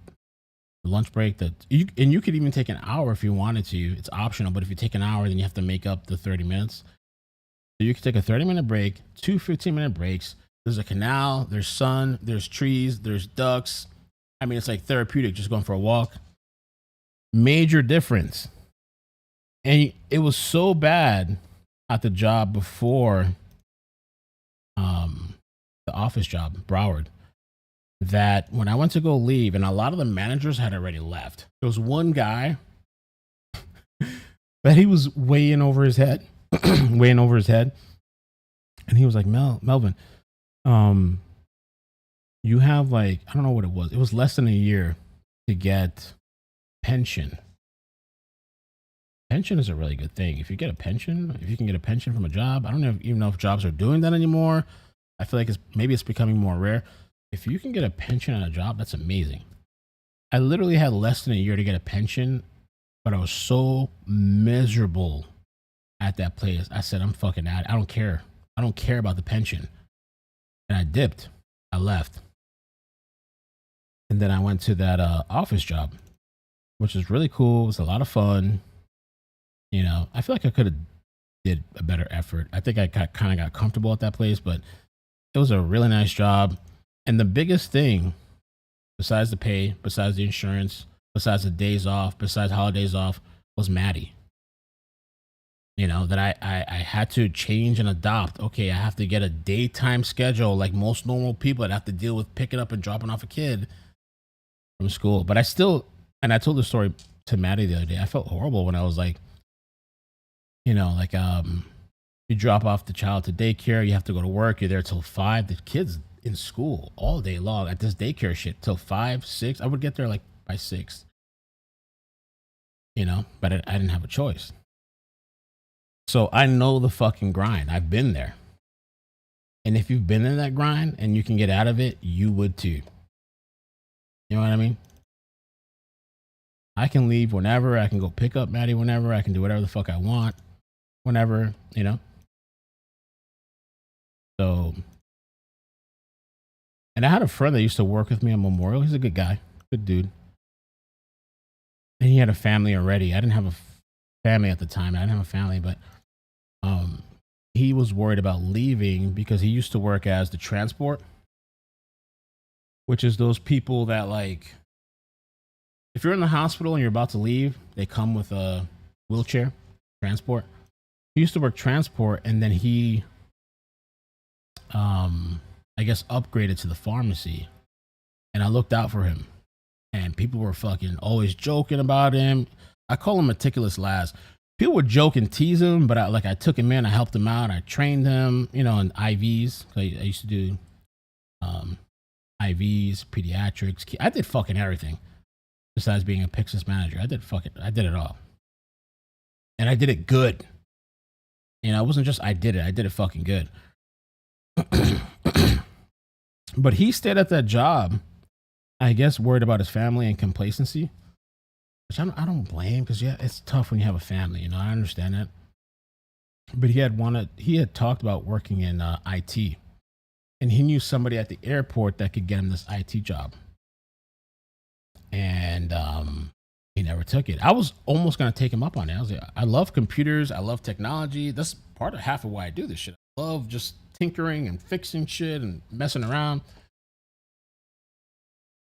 the lunch break, and you could even take an hour if you wanted to. It's optional, but if you take an hour, then you have to make up the 30 minutes. So you could take a 30-minute break, 2 15-minute breaks. There's a canal, there's sun, there's trees, there's ducks. I mean, it's like therapeutic, just going for a walk. Major difference. And it was so bad at the job before the office job, Broward, that when I went to go leave, and a lot of the managers had already left. There was one guy that he was way in over his head, and he was like, Melvin, you have I don't know what it was. It was less than a year to get pension. Pension is a really good thing. If you can get a pension from a job, I don't even know if jobs are doing that anymore. I feel like it's becoming more rare. If you can get a pension at a job, that's amazing. I literally had less than a year to get a pension, but I was so miserable at that place. I said, I'm fucking out. I don't care. I don't care about the pension. And I dipped. I left. And then I went to that office job, which was really cool. It was a lot of fun. I feel like I could have did a better effort. I think I kind of got comfortable at that place, but it was a really nice job. And the biggest thing, besides the pay, besides the insurance, besides the days off, besides holidays off, was Maddie. That I had to change and adopt. Okay, I have to get a daytime schedule like most normal people that have to deal with picking up and dropping off a kid from school. But I told the story to Maddie the other day. I felt horrible when I was you drop off the child to daycare, you have to go to work, you're there till 5. The kid's in school all day long at this daycare shit till 5, 6. I would get there by 6. But I didn't have a choice. So I know the fucking grind. I've been there. And if you've been in that grind and you can get out of it, you would too. You know what I mean? I can leave whenever. I can go pick up Maddie whenever. I can do whatever the fuck I want whenever, So, and I had a friend that used to work with me at Memorial. He's a good guy, good dude. And he had a family already. I didn't have family at the time. I didn't have a family, but he was worried about leaving because he used to work as the transport, which is those people that, like, if you're in the hospital and you're about to leave, they come with a wheelchair transport. He used to work transport, and then he, I guess, upgraded to the pharmacy. And I looked out for him, and people were fucking always joking about him. I call him meticulous Laz. People would joke and tease him, but I took him in, I helped him out, I trained him, in IVs. I used to do IVs, pediatrics. I did fucking everything besides being a Pyxis manager. I did it all. And I did it good. It wasn't just I did it fucking good. But he stayed at that job, I guess, worried about his family and complacency, which I don't blame, because yeah, it's tough when you have a family. I understand that. But he had talked about working in IT, and he knew somebody at the airport that could get him this IT job, and he never took it. I was almost gonna take him up on it. I was like, I love computers, I love technology. That's part of half of why I do this shit. I love just tinkering and fixing shit and messing around.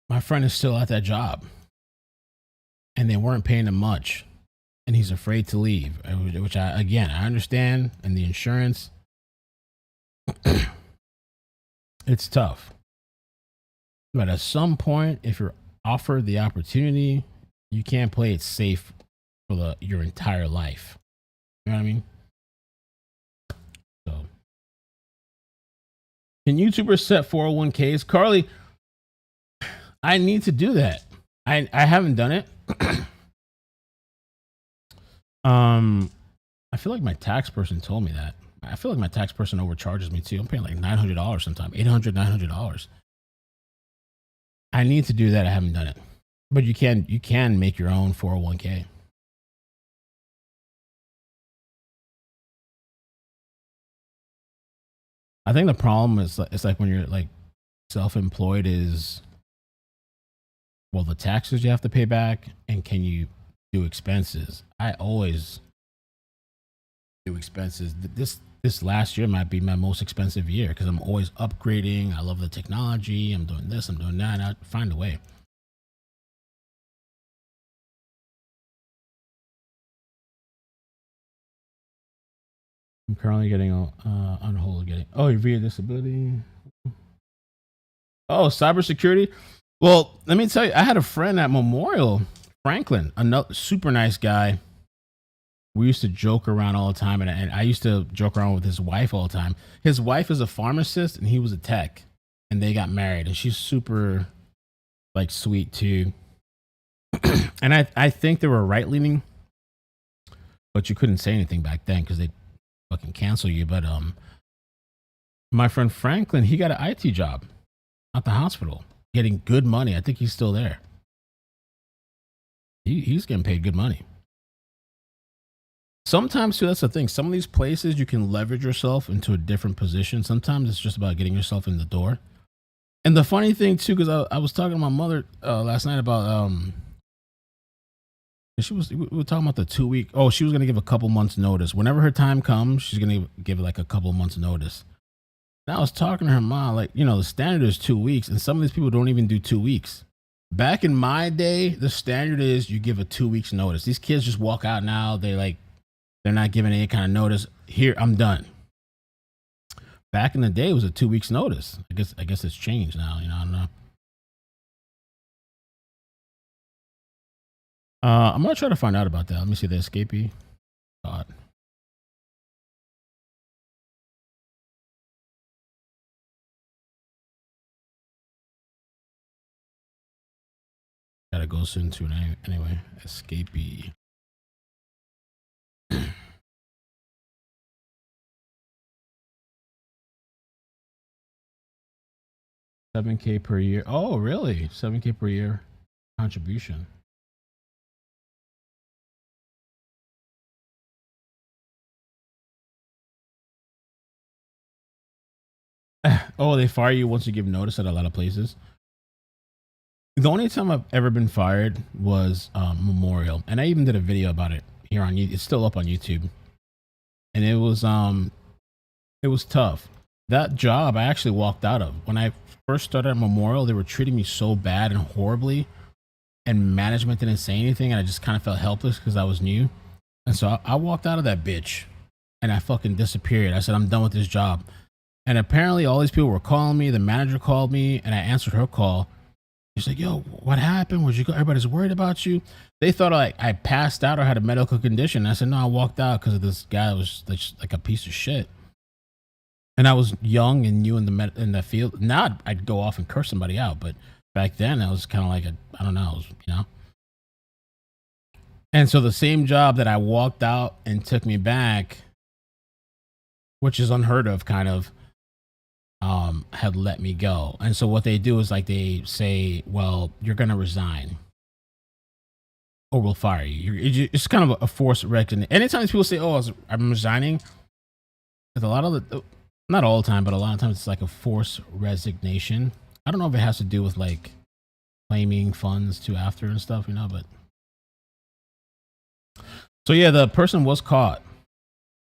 My friend is still at that job, and they weren't paying him much, and he's afraid to leave, which I understand. And the insurance, it's tough. But at some point, if you're offered the opportunity, you can't play it safe for your entire life. You know what I mean? So, can YouTubers set 401ks? Carly, I need to do that. I haven't done it. I feel like my tax person told me that. I feel like my tax person overcharges me too. I'm paying like $900 sometimes, $900. I need to do that. I haven't done it. But you can make your own 401k. I think the problem is it's like when you're like self-employed is, well, the taxes you have to pay back, and can you do expenses? I always do expenses. This last year might be my most expensive year because I'm always upgrading. I love the technology. I'm doing this, I'm doing that. I find a way. I'm currently getting on hold again. Oh, you're via disability. Oh, cybersecurity. Well, let me tell you, I had a friend at Memorial, Franklin, another super nice guy. We used to joke around all the time, and I used to joke around with his wife all the time. His wife is a pharmacist, and he was a tech, and they got married, and she's super, like, sweet too. And I think they were right-leaning, but you couldn't say anything back then because they'd fucking cancel you. But my friend Franklin, he got an IT job at the hospital, getting good money. I think he's still there. He's getting paid good money. Sometimes, too, that's the thing. Some of these places, you can leverage yourself into a different position. Sometimes it's just about getting yourself in the door. And the funny thing, too, because I was talking to my mother last night about, we were talking about the 2 week. Oh, she was going to give a couple months notice. Whenever her time comes, she's going to give it like a couple months notice. And I was talking to her mom, like, the standard is 2 weeks, and some of these people don't even do 2 weeks. Back in my day, the standard is you give a 2 weeks notice. These kids just walk out now. They're not giving any kind of notice. Here, I'm done. Back in the day, it was a 2 weeks notice. I guess it's changed now. I don't know. I'm gonna try to find out about that. Let me see the escapee. God. Gotta go soon too. Anyway, escapee. 7K per year. Oh, really? 7K per year contribution. Oh, they fire you once you give notice at a lot of places. The only time I've ever been fired was Memorial, and I even did a video about it here on YouTube. It's still up on YouTube, and it was tough. That job I actually walked out of. When I first started at Memorial, they were treating me so bad and horribly, and management didn't say anything, and I just kind of felt helpless because I was new. And so I walked out of that bitch, and I fucking disappeared. I said, I'm done with this job. And apparently all these people were calling me. The manager called me, and I answered her call. She's like, yo, what happened? Where'd you go? Everybody's worried about you. They thought I passed out or had a medical condition. I said, no, I walked out because of this guy that was like a piece of shit. And I was young and new in the field. Now I'd go off and curse somebody out, but back then I was kind of like I don't know, you know. And so the same job that I walked out and took me back, which is unheard of, kind of, had let me go. And so what they do is like they say, well, you're gonna resign, or we'll fire you. It's kind of a forced resignation. Anytime people say, oh, I'm resigning, there's a lot of the. Not all the time, but a lot of times it's like a forced resignation. I don't know if it has to do with like claiming funds to after and stuff, you know, but. So yeah, the person was caught.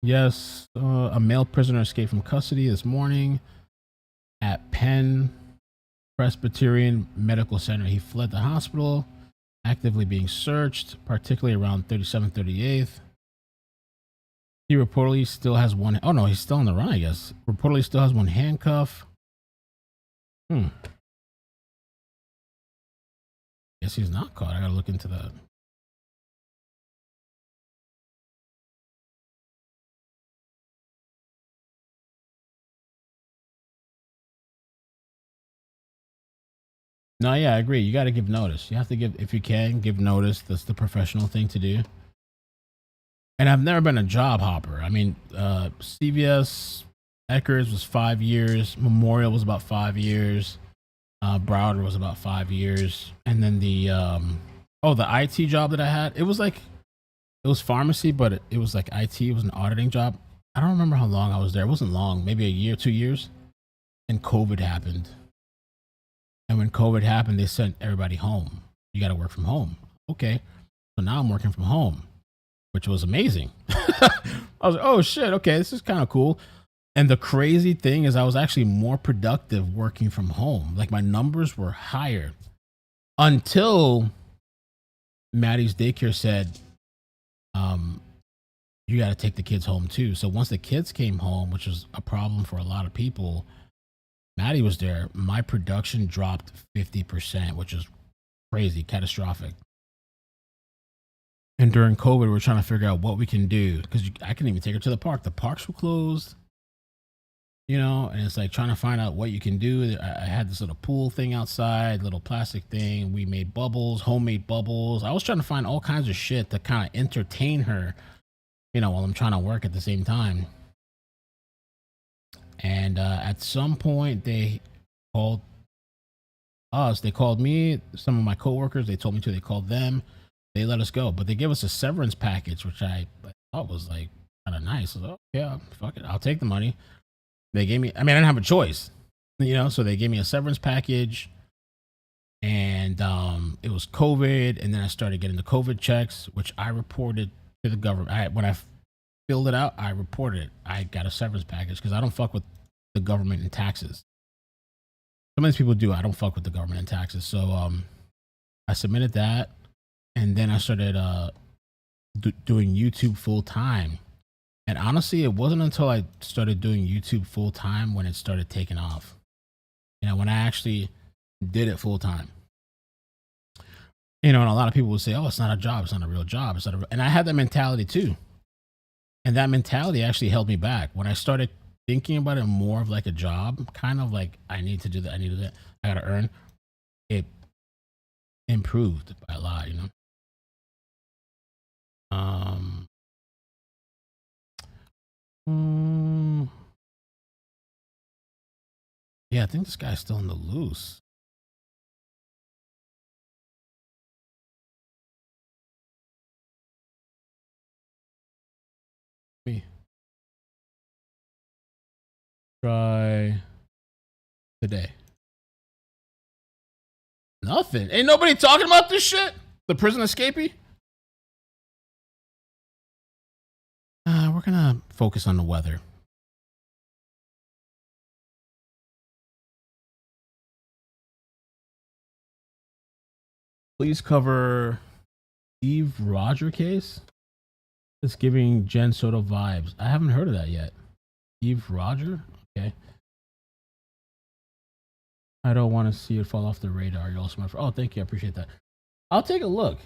Yes, a male prisoner escaped from custody this morning at Penn Presbyterian Medical Center. He fled the hospital, actively being searched, particularly around 37th, 38th. He reportedly still has one. Oh no, he's still on the run, I guess. Reportedly still has one handcuff. Guess he's not caught. I gotta look into that. No, yeah, I agree. You got to give notice. You have to give, if you can, give notice. That's the professional thing to do. And I've never been a job hopper. I mean, CVS, Eckers was 5 years. Memorial was about 5 years. Browder was about 5 years. And then the IT job that I had, it was pharmacy, but it was like IT. It was an auditing job. I don't remember how long I was there. It wasn't long, maybe a year, 2 years. And COVID happened. And when COVID happened, they sent everybody home. You got to work from home. Okay. So now I'm working from home, which was amazing. I was like, oh shit, okay, this is kind of cool. And the crazy thing is I was actually more productive working from home. Like my numbers were higher until Maddie's daycare said, you got to take the kids home too. So once the kids came home, which was a problem for a lot of people, Maddie was there, my production dropped 50%, which is crazy, catastrophic. And during COVID, we're trying to figure out what we can do because I couldn't even take her to the park. The parks were closed, you know, and it's like trying to find out what you can do. I had this little pool thing outside, little plastic thing. We made bubbles, homemade bubbles. I was trying to find all kinds of shit to kind of entertain her, you know, while I'm trying to work at the same time. And at some point, they called us. They called me, some of my coworkers. They told me to. They called them. They let us go, but they gave us a severance package, which I thought was like kind of nice. I was like, oh, yeah, fuck it, I'll take the money. They gave me. I mean, I didn't have a choice, you know. So they gave me a severance package, and it was COVID. And then I started getting the COVID checks, which I reported to the government. When I filled it out, I reported it. I got a severance package because I don't fuck with the government and taxes. Some of these people do. I don't fuck with the government and taxes. So I submitted that, and then I started doing YouTube full time. And honestly, it wasn't until I started doing YouTube full time when it started taking off. You know, when I actually did it full time. You know, and a lot of people would say, "Oh, it's not a job. It's not a real job." And I had that mentality too. And that mentality actually held me back. When I started thinking about it more of like a job, kind of like I need to do that, I need to do that, I gotta earn, it improved by a lot, you know. Yeah, I think this guy's still in the loose. Me. Try today. Nothing. Ain't nobody talking about this shit? The prison escapee? we're gonna focus on the weather. Please cover Steve Roger case. It's giving Jen Soto vibes. I haven't heard of that yet. Steve Roger? Okay. I don't want to see it fall off the radar. You're also my friend. Oh, thank you. I appreciate that. I'll take a look.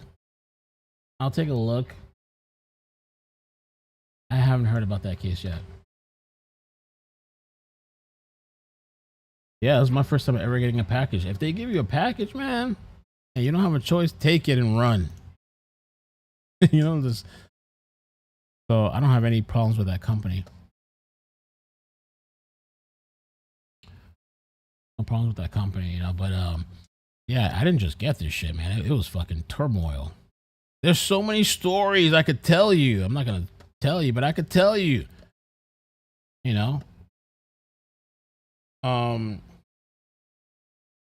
I haven't heard about that case yet. Yeah, it was my first time ever getting a package. If they give you a package, man, and you don't have a choice, take it and run. You know, just so I don't have any problems with that company. No problems with that company, you know. But yeah, I didn't just get this shit, man. It was fucking turmoil. There's so many stories I could tell you. I'm not gonna tell you, but I could tell you. You know. I don't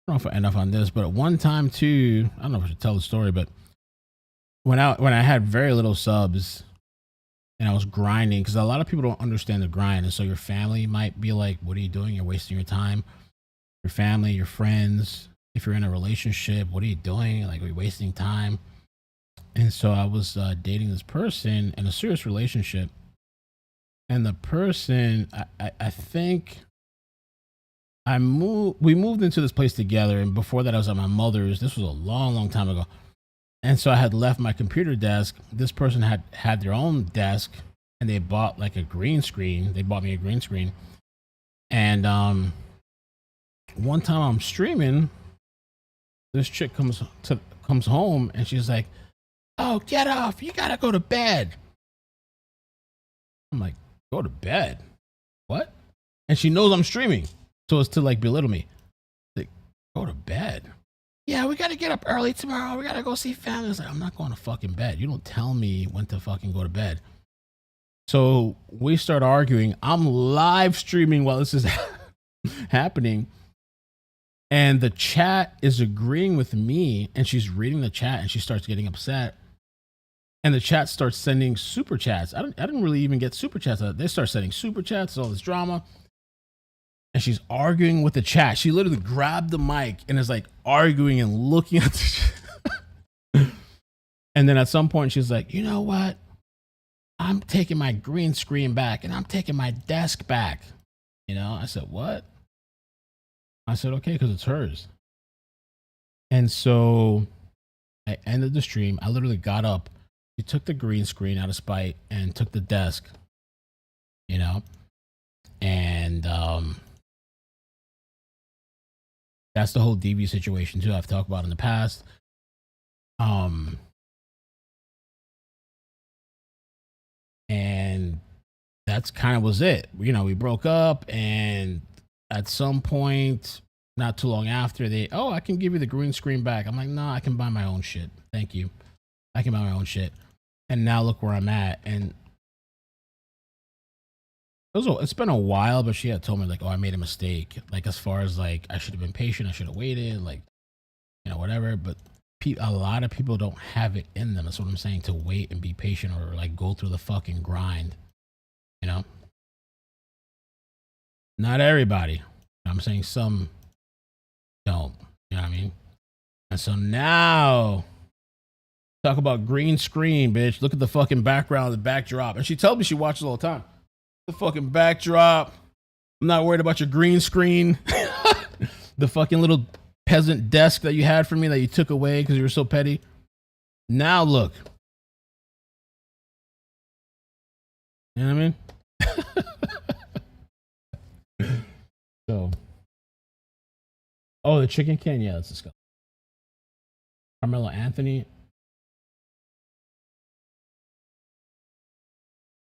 know if I enough on this, but at one time too, I don't know if I should tell the story, but when I had very little subs and I was grinding, because a lot of people don't understand the grind, and so your family might be like, "What are you doing? You're wasting your time." Your family, your friends, if you're in a relationship, what are you doing? Like, are you wasting time? And so I was dating this person in a serious relationship, and the person, I think. We moved into this place together, and before that I was at my mother's. This was a long, long time ago. And so I had left my computer desk. This person had their own desk, and they bought like a green screen. They bought me a green screen. And one time I'm streaming, this chick comes home, and she's like, "Oh, get off. You got to go to bed." I'm like, "Go to bed? What?" And she knows I'm streaming. So as to like belittle me. Like, go to bed. Yeah, we got to get up early tomorrow. We got to go see family. I was like, I'm not going to fucking bed. You don't tell me when to fucking go to bed. So we start arguing. I'm live streaming while this is happening. And the chat is agreeing with me, and she's reading the chat, and she starts getting upset. And the chat starts sending super chats. I didn't really even get super chats. They start sending super chats, all this drama. And she's arguing with the chat. She literally grabbed the mic and is like arguing and looking at the chat. And then at some point she's like, "You know what? I'm taking my green screen back, and I'm taking my desk back." You know, I said, "What?" I said, "Okay, because it's hers." And so I ended the stream. I literally got up. She took the green screen out of spite and took the desk, you know, and that's the whole DV situation too. I've talked about in the past. And that's kind of was it. You know, we broke up, and at some point, not too long after, I can give you the green screen back. I'm like, "No, I can buy my own shit. Thank you. I can buy my own shit." And now look where I'm at. And it's been a while, but she had told me like, "Oh, I made a mistake." Like, as far as like, I should have been patient. I should have waited, like, you know, whatever. But a lot of people don't have it in them. That's what I'm saying, to wait and be patient, or like go through the fucking grind, you know? Not everybody. I'm saying some don't, you know what I mean? And so now, talk about green screen, bitch. Look at the fucking background, the backdrop. And she tells me she watches all the time. The fucking backdrop. I'm not worried about your green screen. The fucking little peasant desk that you had for me that you took away because you were so petty. Now look. You know what I mean? So. Oh, the chicken can? Yeah, that's disgusting. Carmelo Anthony.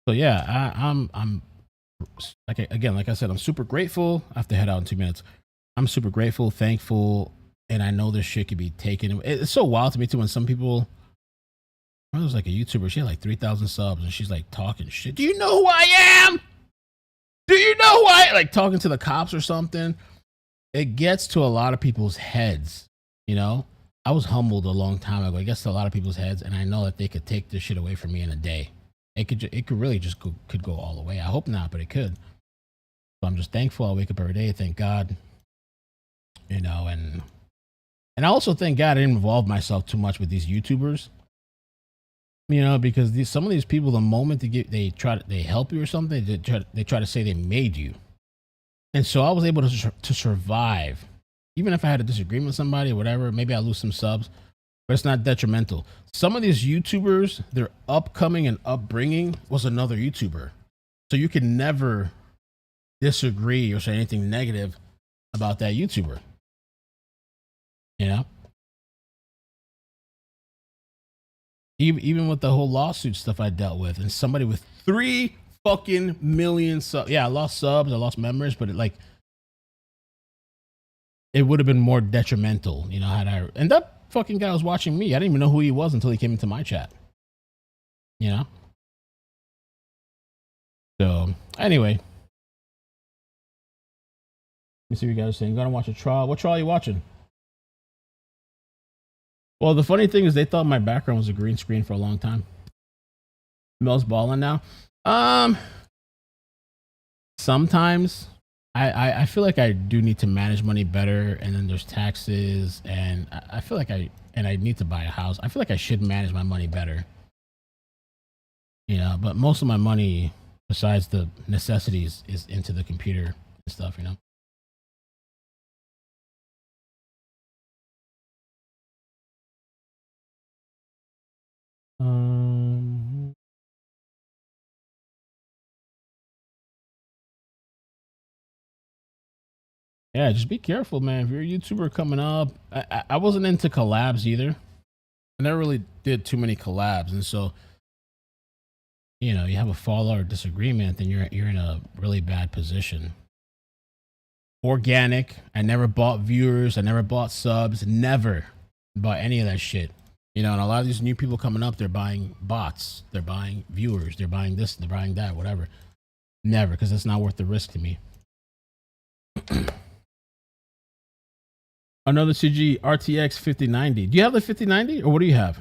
So yeah, I'm like I said, I'm super grateful. I have to head out in 2 minutes. I'm super grateful, thankful, and I know this shit could be taken. It's so wild to me too when some people. There was like a YouTuber. She had like 3,000 subs, and she's like talking shit. Do you know who I am? Do you know who I am? Like talking to the cops or something. It gets to a lot of people's heads, you know. I was humbled a long time ago. It gets to a lot of people's heads, and I know that they could take this shit away from me in a day. it could really just could go all the way. I hope not, but it could. So I'm just thankful. I wake up every day, thank God. You know, and I also thank God I didn't involve myself too much with these YouTubers. You know, because some of these people, the moment they help you or something, they try to say they made you. And so I was able to survive, even if I had a disagreement with somebody or whatever. Maybe I lose some subs, but it's not detrimental. Some of these YouTubers, their upcoming and upbringing was another YouTuber, so you can never disagree or say anything negative about that YouTuber. You know, even with the whole lawsuit stuff I dealt with, and somebody with 3 fucking million subs. Yeah, I lost subs, I lost members, but it would have been more detrimental, you know, and that fucking guy was watching me. I didn't even know who he was until he came into my chat. You know? So, anyway. Let me see what you guys are saying. Gonna watch a trial. What trial are you watching? Well, the funny thing is they thought my background was a green screen for a long time. Mel's balling now. Sometimes I feel like I do need to manage money better, and then there's taxes, and I feel like I need to buy a house. I feel like I should manage my money better. You know, but most of my money, besides the necessities, is into the computer and stuff, you know. Yeah, just be careful, man. If you're a YouTuber coming up, I wasn't into collabs either. I never really did too many collabs, and so, you know, you have a fallout or disagreement, then you're in a really bad position. Organic. I never bought viewers. I never bought subs. Never bought any of that shit. You know, and a lot of these new people coming up, they're buying bots. They're buying viewers. They're buying this. They're buying that. Whatever. Never, because it's not worth the risk to me. Another CG RTX 5090. Do you have the 5090 or what do you have?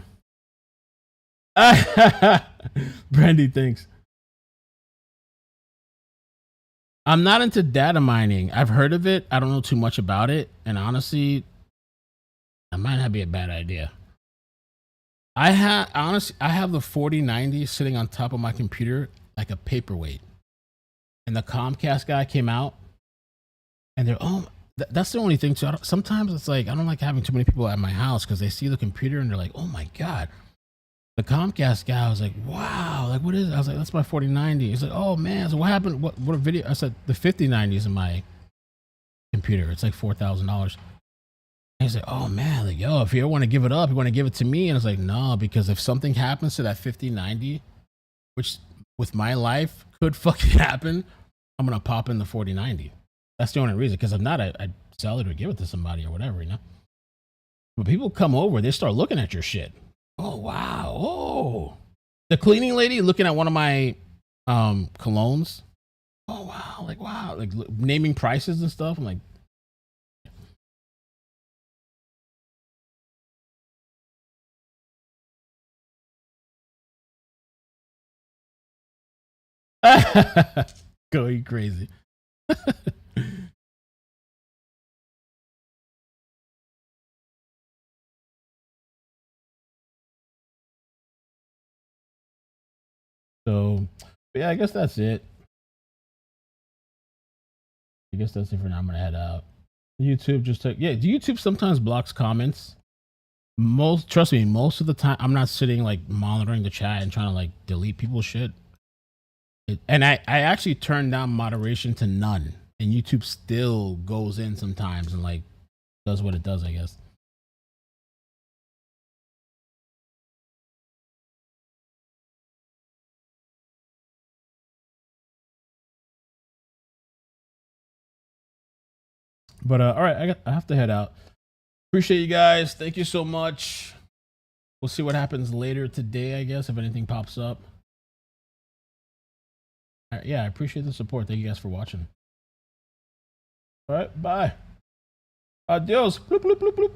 Brandy, thanks. I'm not into data mining. I've heard of it. I don't know too much about it. And honestly, that might not be a bad idea. I have the 4090 sitting on top of my computer like a paperweight. And the Comcast guy came out and they're, that's the only thing too. Sometimes it's like, I don't like having too many people at my house because they see the computer and they're like, oh my God. The Comcast guy was like, wow, like what is it? I was like, that's my 4090. He's like, oh man, so what happened? What a video? I said, the 5090 is in my computer. It's like $4,000. He's like, oh man, like, yo, if you ever want to give it up, you want to give it to me? And I was like, no, because if something happens to that 5090, which with my life could fucking happen, I'm going to pop in the 4090. That's the only reason, because if not, I'd sell it or give it to somebody or whatever, you know? But people come over, they start looking at your shit. Oh, wow. Oh. The cleaning lady looking at one of my colognes. Oh, wow. Like, wow. Like, naming prices and stuff. I'm like, going crazy. So, yeah, I guess that's it. I guess that's it for now. I'm gonna head out. YouTube YouTube sometimes blocks comments. Trust me, most of the time I'm not sitting like monitoring the chat and trying to like delete people's shit. And I actually turned down moderation to none, and YouTube still goes in sometimes and like does what it does, I guess. But all right, I have to head out. Appreciate you guys. Thank you so much. We'll see what happens later today, I guess, if anything pops up. All right, yeah, I appreciate the support. Thank you guys for watching. All right, bye. Adios. Bloop, bloop, bloop, bloop.